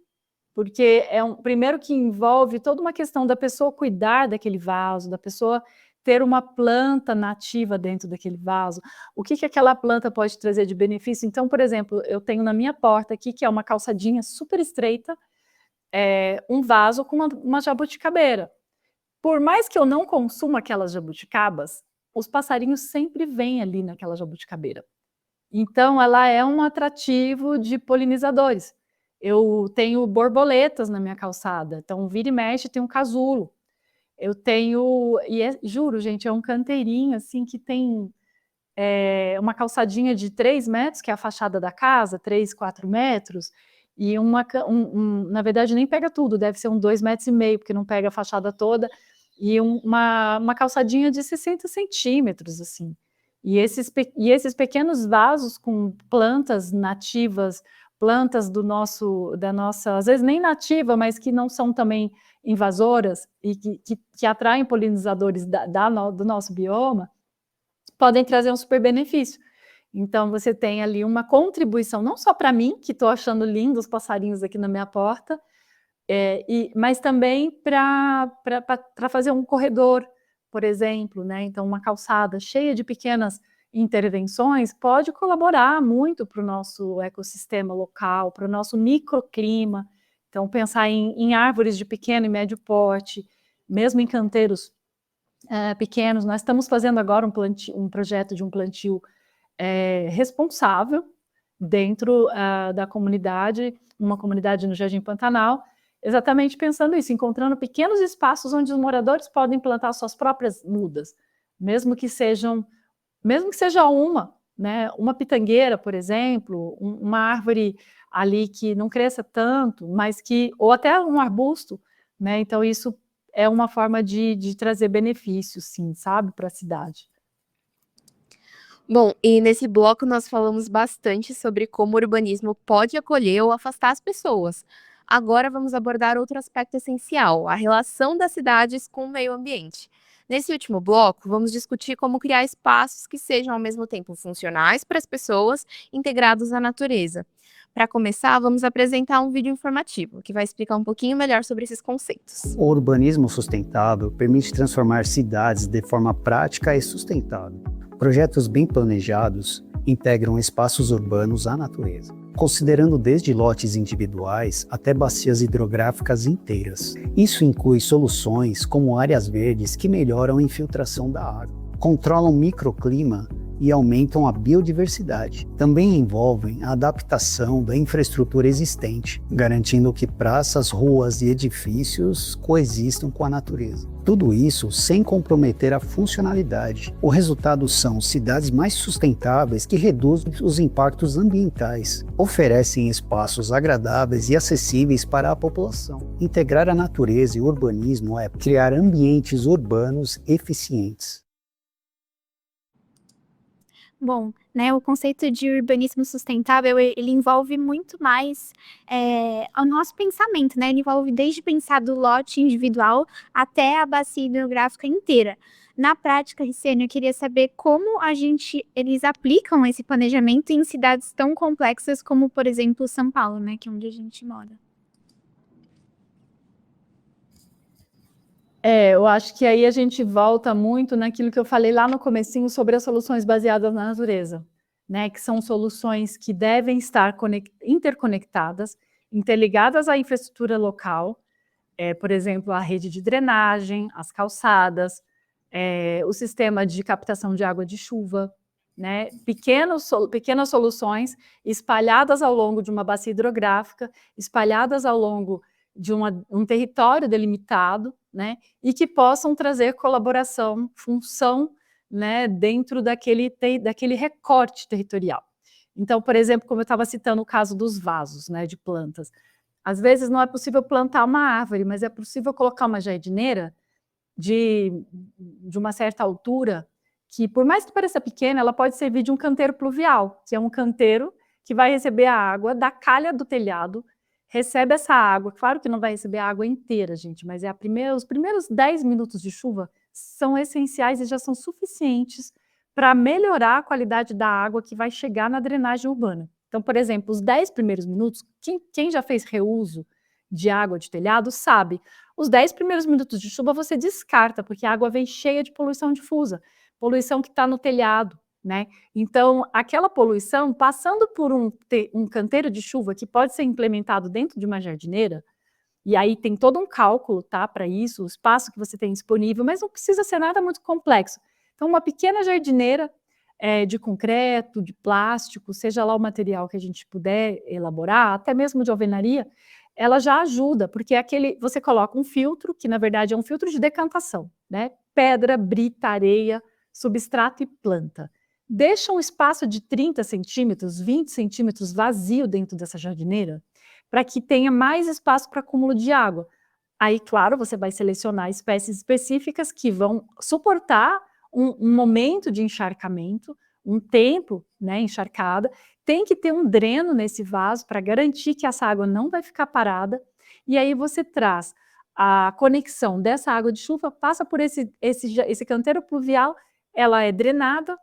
Porque primeiro que envolve toda uma questão da pessoa cuidar daquele vaso, da pessoa ter uma planta nativa dentro daquele vaso. O que aquela planta pode trazer de benefício? Então, por exemplo, eu tenho na minha porta aqui, que é uma calçadinha super estreita, um vaso com uma jabuticabeira. Por mais que eu não consuma aquelas jabuticabas, os passarinhos sempre vêm ali naquela jabuticabeira. Então, ela é um atrativo de polinizadores. Eu tenho borboletas na minha calçada, então vira e mexe tem um casulo. Eu tenho, juro, gente, é um canteirinho assim que tem uma calçadinha de 3 metros, que é a fachada da casa, 3, 4 metros, e na verdade nem pega tudo, deve ser 2,5 metros, porque não pega a fachada toda, e uma calçadinha de 60 centímetros, assim. E esses pequenos vasos com plantas nativas, plantas da nossa, às vezes nem nativa, mas que não são também invasoras, e que atraem polinizadores do nosso bioma, podem trazer um super benefício. Então, você tem ali uma contribuição, não só para mim, que estou achando lindo os passarinhos aqui na minha porta, mas também para fazer um corredor, por exemplo, né? Então, uma calçada cheia de pequenas intervenções pode colaborar muito para o nosso ecossistema local, para o nosso microclima. Então, pensar em árvores de pequeno e médio porte, mesmo em canteiros pequenos. Nós estamos fazendo agora um projeto de um plantio responsável dentro da comunidade, uma comunidade no Jardim Pantanal, exatamente pensando isso, encontrando pequenos espaços onde os moradores podem plantar suas próprias mudas, mesmo que seja né, uma pitangueira, por exemplo, uma árvore ali que não cresça tanto, mas ou até um arbusto, né? Então isso é uma forma de trazer benefícios, sim, sabe, para a cidade. Bom, e nesse bloco nós falamos bastante sobre como o urbanismo pode acolher ou afastar as pessoas. Agora vamos abordar outro aspecto essencial, a relação das cidades com o meio ambiente. Nesse último bloco, vamos discutir como criar espaços que sejam ao mesmo tempo funcionais para as pessoas, integrados à natureza. Para começar, vamos apresentar um vídeo informativo que vai explicar um pouquinho melhor sobre esses conceitos. O urbanismo sustentável permite transformar cidades de forma prática e sustentável. Projetos bem planejados integram espaços urbanos à natureza, considerando desde lotes individuais até bacias hidrográficas inteiras. Isso inclui soluções como áreas verdes que melhoram a infiltração da água, controlam o microclima e aumentam a biodiversidade. Também envolvem a adaptação da infraestrutura existente, garantindo que praças, ruas e edifícios coexistam com a natureza. Tudo isso sem comprometer a funcionalidade. O resultado são cidades mais sustentáveis que reduzem os impactos ambientais, oferecem espaços agradáveis e acessíveis para a população. Integrar a natureza e o urbanismo é criar ambientes urbanos eficientes. Bom, né, o conceito de urbanismo sustentável, ele envolve muito mais o nosso pensamento, né? Ele envolve desde pensar do lote individual até a bacia hidrográfica inteira. Na prática, Riciane, eu queria saber como eles aplicam esse planejamento em cidades tão complexas como, por exemplo, São Paulo, né, que é onde a gente mora. Eu acho que aí a gente volta muito naquilo que eu falei lá no comecinho sobre as soluções baseadas na natureza, né? Que são soluções que devem estar interconectadas, interligadas à infraestrutura local, por exemplo, a rede de drenagem, as calçadas, o sistema de captação de água de chuva, né? Pequenas soluções espalhadas ao longo de uma bacia hidrográfica, espalhadas ao longo de um território delimitado, né? E que possam trazer colaboração, função, né? Dentro daquele recorte territorial. Então, por exemplo, como eu estava citando o caso dos vasos, né? De plantas. Às vezes não é possível plantar uma árvore, mas é possível colocar uma jardineira de uma certa altura, que por mais que pareça pequena, ela pode servir de um canteiro pluvial, que é um canteiro que vai receber a água da calha do telhado, recebe essa água, claro que não vai receber a água inteira, gente, mas os primeiros 10 minutos de chuva são essenciais e já são suficientes para melhorar a qualidade da água que vai chegar na drenagem urbana. Então, por exemplo, os 10 primeiros minutos, quem já fez reuso de água de telhado sabe, os 10 primeiros minutos de chuva você descarta, porque a água vem cheia de poluição difusa, poluição que está no telhado, né? Então, aquela poluição, passando por um canteiro de chuva que pode ser implementado dentro de uma jardineira, e aí tem todo um cálculo, tá, para isso, o espaço que você tem disponível, mas não precisa ser nada muito complexo. Então, uma pequena jardineira de concreto, de plástico, seja lá o material que a gente puder elaborar, até mesmo de alvenaria, ela já ajuda, porque você coloca um filtro, que na verdade é um filtro de decantação, né? Pedra, brita, areia, substrato e planta. Deixa um espaço de 30 centímetros, 20 centímetros vazio dentro dessa jardineira, para que tenha mais espaço para acúmulo de água. Aí, claro, você vai selecionar espécies específicas que vão suportar um momento de encharcamento, um tempo, né, encharcada. Tem que ter um dreno nesse vaso para garantir que essa água não vai ficar parada. E aí você traz a conexão dessa água de chuva, passa por esse canteiro pluvial, ela é drenada,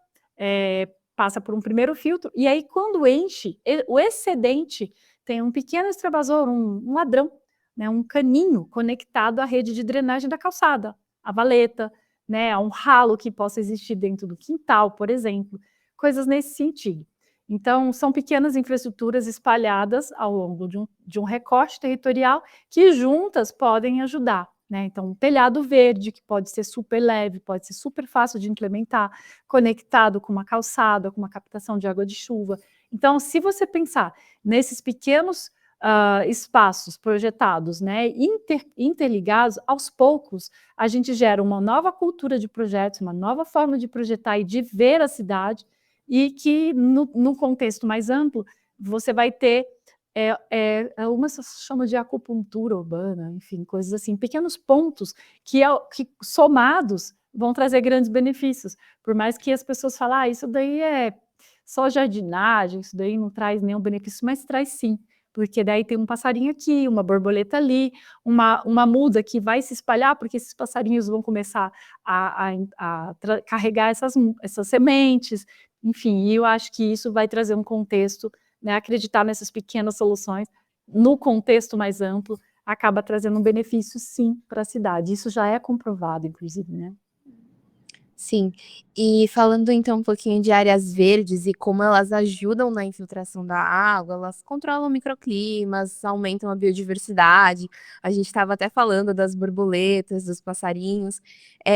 passa por um primeiro filtro, e aí quando enche, o excedente tem um pequeno extravasor, um ladrão, né, um caninho conectado à rede de drenagem da calçada, a valeta, né, a um ralo que possa existir dentro do quintal, por exemplo, coisas nesse sentido. Então, são pequenas infraestruturas espalhadas ao longo de um recorte territorial que juntas podem ajudar, né? Então, um telhado verde, que pode ser super leve, pode ser super fácil de implementar, conectado com uma calçada, com uma captação de água de chuva. Então, se você pensar nesses pequenos espaços projetados, né, interligados, aos poucos, a gente gera uma nova cultura de projetos, uma nova forma de projetar e de ver a cidade, e que, no contexto mais amplo, você vai ter uma se chama de acupuntura urbana, enfim, coisas assim, pequenos pontos que somados vão trazer grandes benefícios, por mais que as pessoas falem, isso daí é só jardinagem, isso daí não traz nenhum benefício, mas traz sim, porque daí tem um passarinho aqui, uma borboleta ali, uma muda que vai se espalhar, porque esses passarinhos vão começar a carregar essas sementes, enfim, e eu acho que isso vai trazer um contexto, né, acreditar nessas pequenas soluções, no contexto mais amplo, acaba trazendo um benefício, sim, para a cidade. Isso já é comprovado, inclusive, né? Sim, e falando então um pouquinho de áreas verdes e como elas ajudam na infiltração da água, elas controlam microclimas, aumentam a biodiversidade. A gente estava até falando das borboletas, dos passarinhos.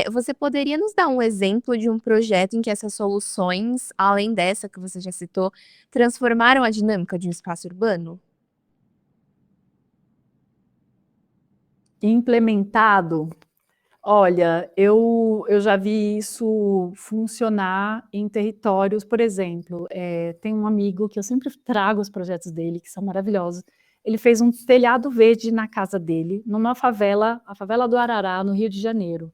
Você poderia nos dar um exemplo de um projeto em que essas soluções, além dessa que você já citou, transformaram a dinâmica de um espaço urbano? Implementado. Olha, eu já vi isso funcionar em territórios, por exemplo, tem um amigo que eu sempre trago os projetos dele, que são maravilhosos. Ele fez um telhado verde na casa dele, numa favela, a favela do Arará, no Rio de Janeiro.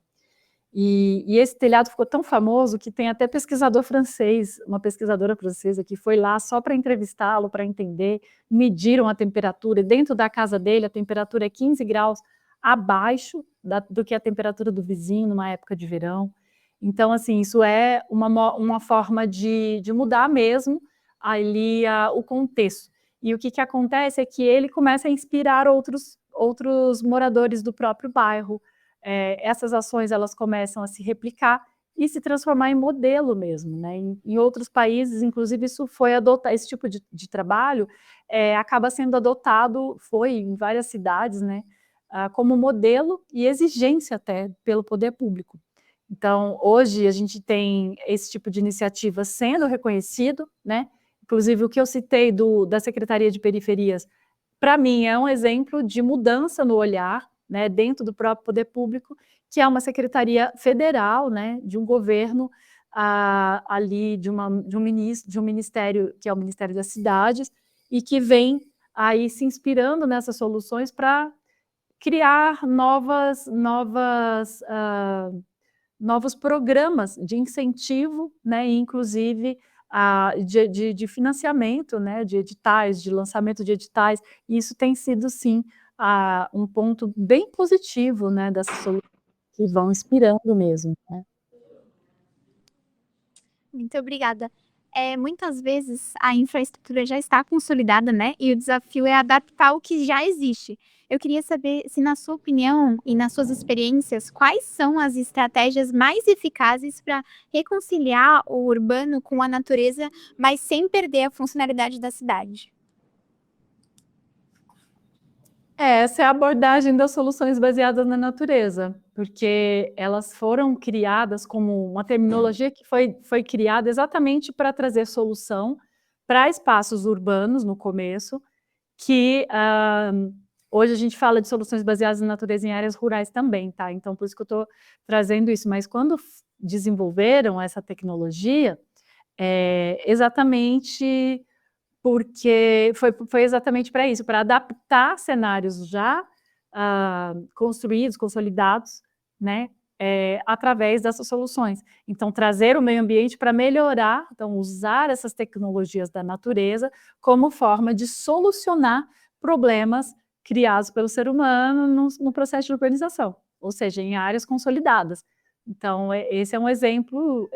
E esse telhado ficou tão famoso que tem até pesquisador francês, uma pesquisadora francesa que foi lá só para entrevistá-lo, para entender, mediram a temperatura, e dentro da casa dele a temperatura é 15 graus abaixo do que a temperatura do vizinho numa época de verão. Então, assim, isso é uma forma de mudar mesmo ali o contexto. E o que acontece é que ele começa a inspirar outros moradores do próprio bairro. Essas ações elas começam a se replicar e se transformar em modelo mesmo, né? Em outros países, inclusive, isso foi adotado, esse tipo de trabalho acaba sendo adotado, foi em várias cidades, né? Como modelo e exigência até pelo poder público. Então, hoje a gente tem esse tipo de iniciativa sendo reconhecido, né? Inclusive o que eu citei da Secretaria de Periferias, para mim é um exemplo de mudança no olhar, né, dentro do próprio poder público, que é uma secretaria federal, né, de um governo ali de um ministério que é o Ministério das Cidades e que vem aí se inspirando nessas soluções para criar novos programas de incentivo, né, e inclusive de financiamento, né, de editais, de lançamento de editais, e isso tem sido, sim, um ponto bem positivo, né, dessas soluções que vão inspirando mesmo, né. Muito obrigada. Muitas vezes a infraestrutura já está consolidada, né? E o desafio é adaptar o que já existe. Eu queria saber se, na sua opinião e nas suas experiências, quais são as estratégias mais eficazes para reconciliar o urbano com a natureza, mas sem perder a funcionalidade da cidade? Essa é a abordagem das soluções baseadas na natureza, porque elas foram criadas como uma terminologia que foi criada exatamente para trazer solução para espaços urbanos no começo, que hoje a gente fala de soluções baseadas na natureza em áreas rurais também, tá? Então, por isso que eu estou trazendo isso. Mas quando desenvolveram essa tecnologia, exatamente porque foi exatamente para isso, para adaptar cenários já construídos, consolidados, né, através dessas soluções. Então, trazer o meio ambiente para melhorar, então, usar essas tecnologias da natureza como forma de solucionar problemas criados pelo ser humano no processo de urbanização, ou seja, em áreas consolidadas. Então, esse é um exemplo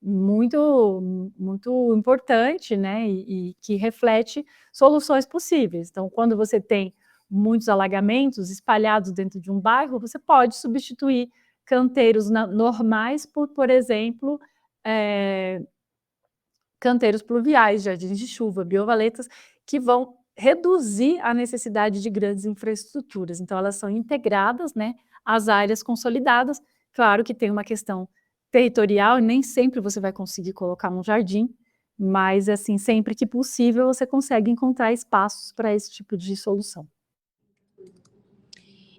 muito importante, né, e que reflete soluções possíveis. Então, quando você tem muitos alagamentos espalhados dentro de um bairro, você pode substituir canteiros normais por exemplo, canteiros pluviais, jardins de chuva, biovaletas, que vão reduzir a necessidade de grandes infraestruturas. Então, elas são integradas, né, às áreas consolidadas. Claro que tem uma questão territorial, e nem sempre você vai conseguir colocar um jardim, mas, assim, sempre que possível, você consegue encontrar espaços para esse tipo de solução.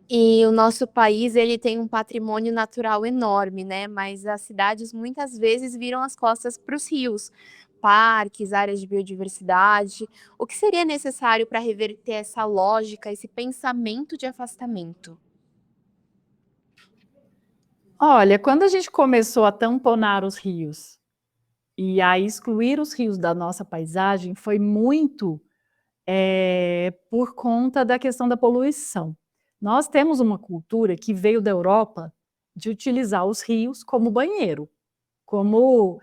E o nosso país, ele tem um patrimônio natural enorme, né, mas as cidades muitas vezes viram as costas para os rios, parques, áreas de biodiversidade. O que seria necessário para reverter essa lógica, esse pensamento de afastamento? Olha, quando a gente começou a tamponar os rios e a excluir os rios da nossa paisagem, foi muito por conta da questão da poluição. Nós temos uma cultura que veio da Europa de utilizar os rios como banheiro, como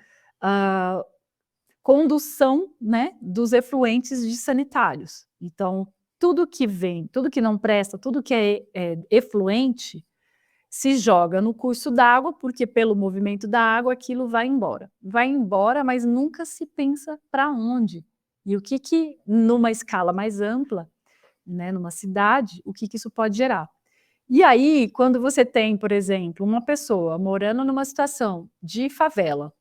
condução, né, dos efluentes de sanitários. Então, tudo que vem, tudo que não presta, tudo que é efluente, se joga no curso d'água, porque pelo movimento da água aquilo vai embora. Vai embora, mas nunca se pensa para onde. E o que numa escala mais ampla, né, numa cidade, o que isso pode gerar. E aí, quando você tem, por exemplo, uma pessoa morando numa situação de favela,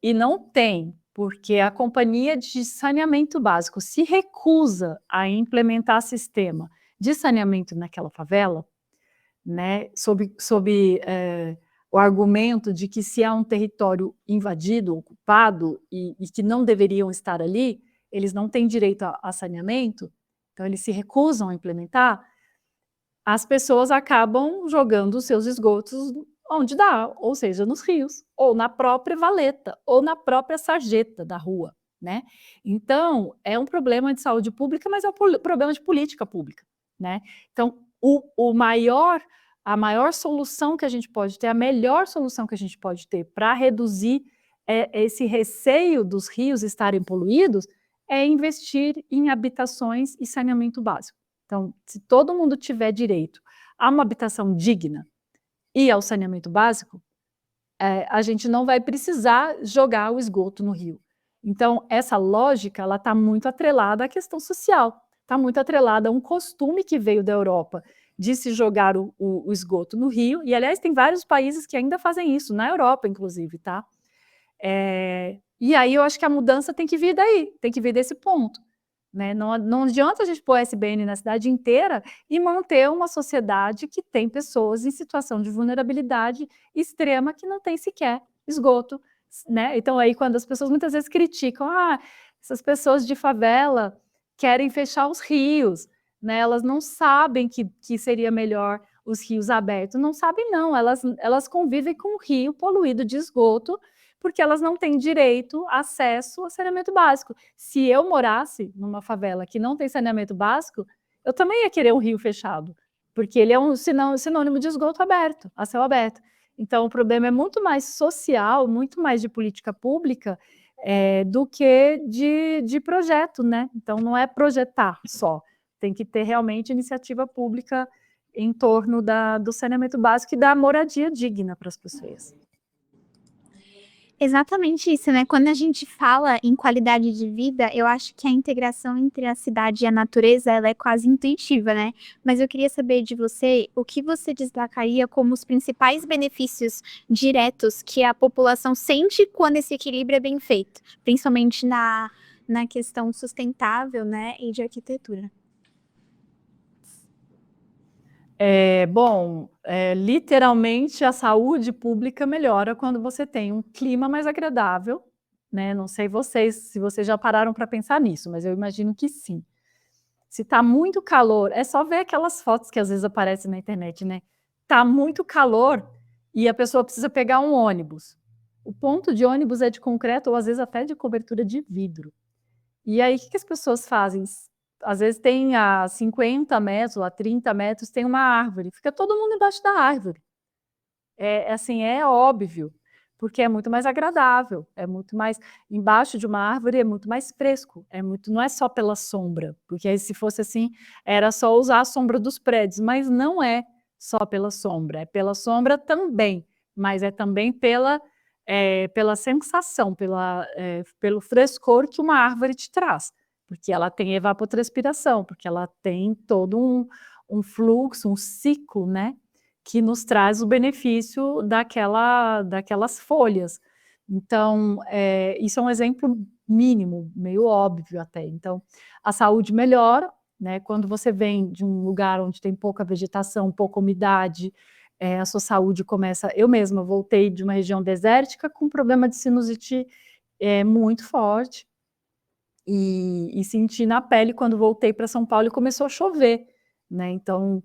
e não tem, porque a companhia de saneamento básico se recusa a implementar sistema de saneamento naquela favela, né, sob o argumento de que se há um território invadido, ocupado, e que não deveriam estar ali, eles não têm direito a saneamento, então eles se recusam a implementar, as pessoas acabam jogando os seus esgotos onde dá, ou seja, nos rios, ou na própria valeta, ou na própria sarjeta da rua, né. Então, é um problema de saúde pública, mas é um problema de política pública, né. Então, a maior solução que a gente pode ter, a melhor solução que a gente pode ter para reduzir esse receio dos rios estarem poluídos, é investir em habitações e saneamento básico. Então, se todo mundo tiver direito a uma habitação digna e ao saneamento básico, a gente não vai precisar jogar o esgoto no rio. Então, essa lógica está muito atrelada à questão social, está muito atrelada a um costume que veio da Europa, de se jogar o esgoto no rio, e aliás tem vários países que ainda fazem isso, na Europa inclusive, tá? E aí eu acho que a mudança tem que vir daí, tem que vir desse ponto, né? Não adianta a gente pôr SBN na cidade inteira e manter uma sociedade que tem pessoas em situação de vulnerabilidade extrema que não tem sequer esgoto, né? Então aí quando as pessoas muitas vezes criticam, essas pessoas de favela querem fechar os rios, né? Elas não sabem que seria melhor os rios abertos, não sabem não, elas convivem com o rio poluído de esgoto, porque elas não têm direito, acesso ao saneamento básico. Se eu morasse numa favela que não tem saneamento básico, eu também ia querer um rio fechado, porque ele é um sinônimo de esgoto aberto, a céu aberto. Então, o problema é muito mais social, muito mais de política pública, do que de projeto, né? Então, não é projetar só, tem que ter realmente iniciativa pública em torno do saneamento básico e da moradia digna para as pessoas. Exatamente isso, né? Quando a gente fala em qualidade de vida, eu acho que a integração entre a cidade e a natureza, ela é quase intuitiva, né? Mas eu queria saber de você, o que você destacaria como os principais benefícios diretos que a população sente quando esse equilíbrio é bem feito, principalmente na questão sustentável, né, e de arquitetura. Literalmente a saúde pública melhora quando você tem um clima mais agradável, né? Não sei se vocês já pararam para pensar nisso, mas eu imagino que sim. Se está muito calor, é só ver aquelas fotos que às vezes aparecem na internet, né? Tá muito calor e a pessoa precisa pegar um ônibus. O ponto de ônibus é de concreto ou às vezes até de cobertura de vidro. E aí, o que as pessoas fazem? Às vezes tem a 50 metros, a 30 metros, tem uma árvore. Fica todo mundo embaixo da árvore. É óbvio, porque é muito mais agradável, é muito mais... Embaixo de uma árvore é muito mais fresco, não é só pela sombra, porque aí se fosse assim, era só usar a sombra dos prédios, mas não é só pela sombra, é pela sombra também, mas é também pela sensação, pelo frescor que uma árvore te traz, porque ela tem evapotranspiração, porque ela tem todo um fluxo, um ciclo, né, que nos traz o benefício daquelas folhas. Então, isso é um exemplo mínimo, meio óbvio até. Então, a saúde melhora, né, quando você vem de um lugar onde tem pouca vegetação, pouca umidade, a sua saúde começa... Eu mesma voltei de uma região desértica com problema de sinusite muito forte, e senti na pele quando voltei para São Paulo e começou a chover, né? Então,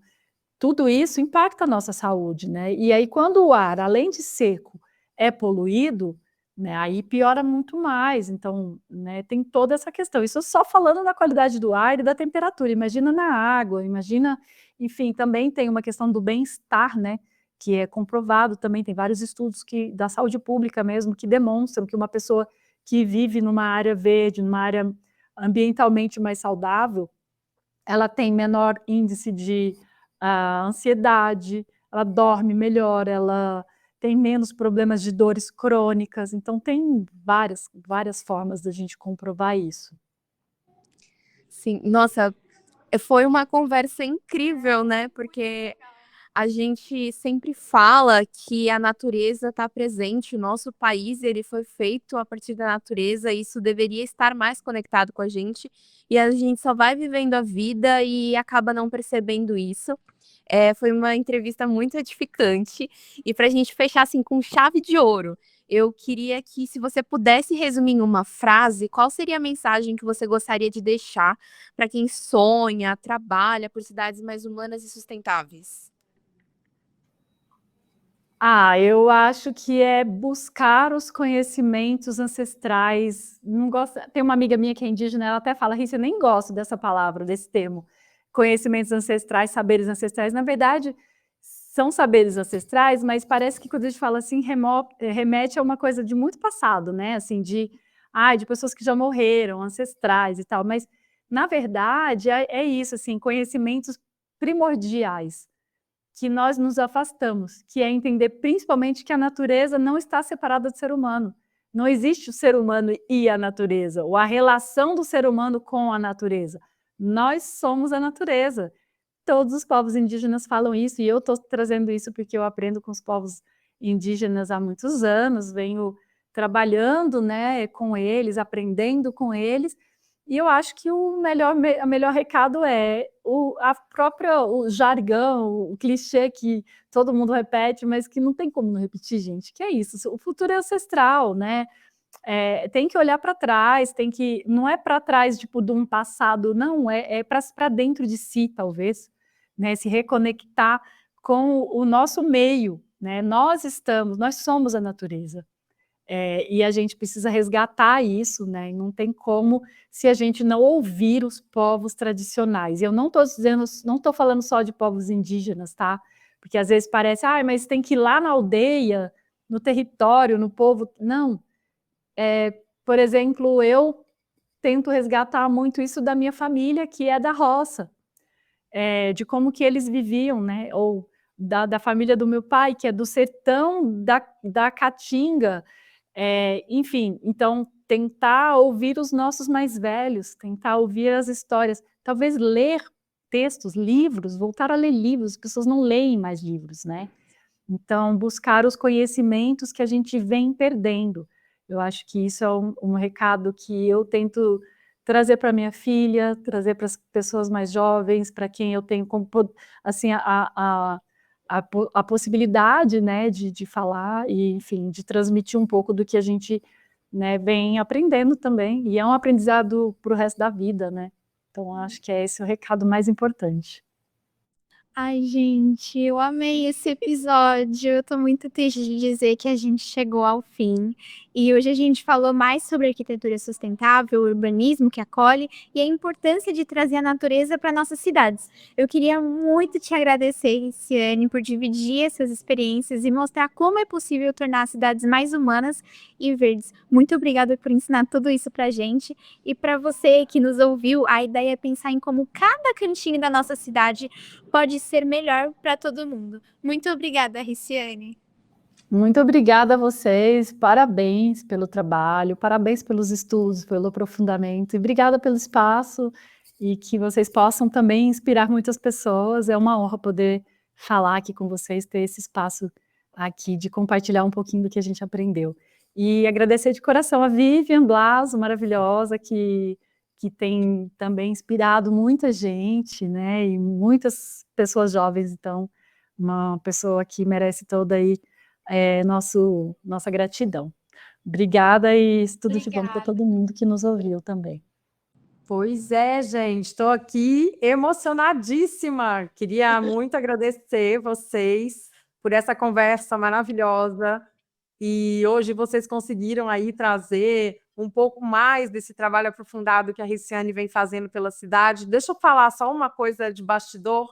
tudo isso impacta a nossa saúde, né? E aí, quando o ar, além de seco, é poluído, né, aí piora muito mais. Então, né, tem toda essa questão. Isso só falando da qualidade do ar e da temperatura. Imagina na água, imagina... Enfim, também tem uma questão do bem-estar, né, que é comprovado também. Tem vários estudos da saúde pública mesmo que demonstram que uma pessoa que vive numa área verde, numa área ambientalmente mais saudável, ela tem menor índice de ansiedade, ela dorme melhor, ela tem menos problemas de dores crônicas. Então, tem várias formas da gente comprovar isso. Sim, nossa, foi uma conversa incrível, né? Porque a gente sempre fala que a natureza está presente, o nosso país ele foi feito a partir da natureza, e isso deveria estar mais conectado com a gente só vai vivendo a vida e acaba não percebendo isso. Foi uma entrevista muito edificante, e para a gente fechar assim com chave de ouro, eu queria que, se você pudesse resumir em uma frase, qual seria a mensagem que você gostaria de deixar para quem sonha, trabalha por cidades mais humanas e sustentáveis? Eu acho que é buscar os conhecimentos ancestrais. Não gosto... Tem uma amiga minha que é indígena, ela até fala: Rita, eu nem gosto dessa palavra, desse termo. Conhecimentos ancestrais, saberes ancestrais. Na verdade, são saberes ancestrais, mas parece que quando a gente fala assim, remete a uma coisa de muito passado, né? Assim, de pessoas que já morreram, ancestrais e tal. Mas, na verdade, é isso, assim, conhecimentos primordiais, que nós nos afastamos, que é entender principalmente que a natureza não está separada do ser humano. Não existe o ser humano e a natureza, ou a relação do ser humano com a natureza. Nós somos a natureza. todos os povos indígenas falam isso, e eu estou trazendo isso porque eu aprendo com os povos indígenas há muitos anos, venho trabalhando, né, com eles, aprendendo com eles, e eu acho que o melhor recado é o jargão, o clichê que todo mundo repete, mas que não tem como não repetir, gente, que é isso, o futuro é ancestral, né? Tem que olhar para trás, não é para trás, tipo, de um passado, não, é para dentro de si, talvez, né? Se reconectar com o nosso meio, né? Nós somos a natureza. E a gente precisa resgatar isso, né? E não tem como se a gente não ouvir os povos tradicionais. E eu não estou falando só de povos indígenas, tá? Porque às vezes parece, mas tem que ir lá na aldeia, no território, no povo. Não. Por exemplo, eu tento resgatar muito isso da minha família, que é da roça, de como que eles viviam, né? Ou da família do meu pai, que é do sertão da Caatinga, enfim, então tentar ouvir os nossos mais velhos, tentar ouvir as histórias, talvez ler textos, livros, voltar a ler livros, as pessoas não leem mais livros, né? Então, buscar os conhecimentos que a gente vem perdendo. Eu acho que isso é um recado que eu tento trazer para minha filha, trazer para as pessoas mais jovens, para quem eu tenho assim, a possibilidade, né, de falar e, enfim, de transmitir um pouco do que a gente, né, vem aprendendo também, e é um aprendizado para o resto da vida, né? Então, acho que é esse o recado mais importante. Ai, gente, eu amei esse episódio. Eu tô muito triste de dizer que a gente chegou ao fim. E hoje a gente falou mais sobre arquitetura sustentável, urbanismo que acolhe e a importância de trazer a natureza para nossas cidades. Eu queria muito te agradecer, Ciane, por dividir essas experiências e mostrar como é possível tornar as cidades mais humanas e verdes. Muito obrigada por ensinar tudo isso pra gente. E para você que nos ouviu, a ideia é pensar em como cada cantinho da nossa cidade pode ser melhor para todo mundo. Muito obrigada, Riciane. Muito obrigada a vocês, parabéns pelo trabalho, parabéns pelos estudos, pelo aprofundamento, e obrigada pelo espaço, e que vocês possam também inspirar muitas pessoas. É uma honra poder falar aqui com vocês, ter esse espaço aqui de compartilhar um pouquinho do que a gente aprendeu. E agradecer de coração a Vivian Blaso, maravilhosa, que tem também inspirado muita gente, né, e muitas pessoas jovens. Então, uma pessoa que merece toda aí nossa gratidão. Obrigada e tudo de bom para todo mundo que nos ouviu também. Pois é, gente, estou aqui emocionadíssima. Queria muito agradecer vocês por essa conversa maravilhosa. E hoje vocês conseguiram aí trazer um pouco mais desse trabalho aprofundado que a Riciane vem fazendo pela cidade. Deixa eu falar só uma coisa de bastidor.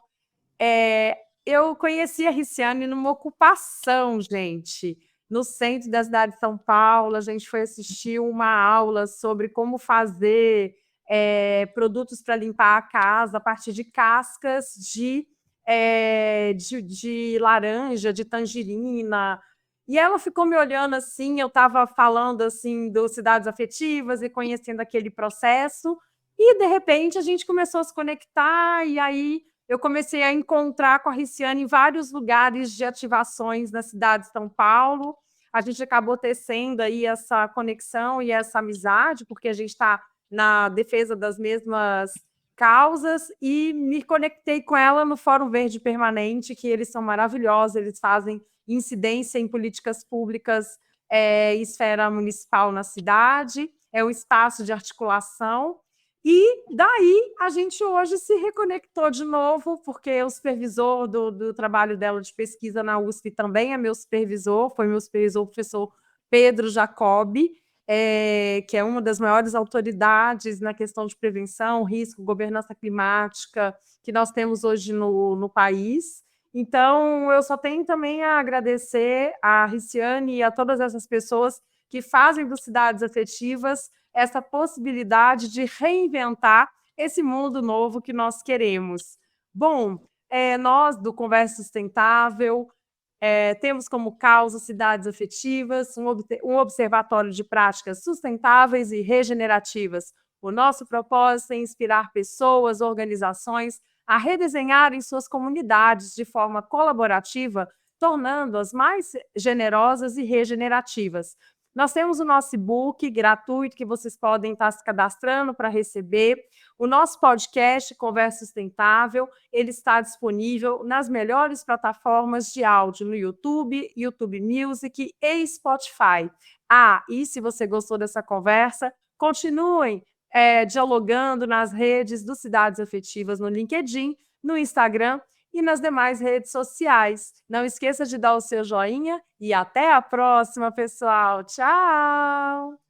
Eu conheci a Riciane numa ocupação, gente, no centro da cidade de São Paulo. A gente foi assistir uma aula sobre como fazer produtos para limpar a casa a partir de cascas de laranja, de tangerina. E ela ficou me olhando assim, eu estava falando assim dos cidades afetivas e conhecendo aquele processo, e de repente a gente começou a se conectar, e aí eu comecei a encontrar com a Riciane em vários lugares de ativações na cidade de São Paulo. A gente acabou tecendo aí essa conexão e essa amizade, porque a gente está na defesa das mesmas causas, e me conectei com ela no Fórum Verde Permanente, que eles são maravilhosos, eles fazem incidência em políticas públicas em esfera municipal na cidade, é um espaço de articulação. E daí a gente hoje se reconectou de novo, porque o supervisor do trabalho dela de pesquisa na USP também é meu supervisor, foi meu supervisor, o professor Pedro Jacobi, que é uma das maiores autoridades na questão de prevenção, risco, governança climática que nós temos hoje no país. Então, eu só tenho também a agradecer a Riciane e a todas essas pessoas que fazem dos Cidades Afetivas essa possibilidade de reinventar esse mundo novo que nós queremos. Bom, nós do Conversa Sustentável temos como causa Cidades Afetivas, um observatório de práticas sustentáveis e regenerativas. O nosso propósito é inspirar pessoas, organizações a redesenharem suas comunidades de forma colaborativa, tornando-as mais generosas e regenerativas. Nós temos o nosso e-book gratuito que vocês podem estar se cadastrando para receber. O nosso podcast Conversa Sustentável, ele está disponível nas melhores plataformas de áudio no YouTube, YouTube Music e Spotify. E se você gostou dessa conversa, continuem dialogando nas redes do Cidades Afetivas no LinkedIn, no Instagram e nas demais redes sociais. Não esqueça de dar o seu joinha e até a próxima, pessoal. Tchau!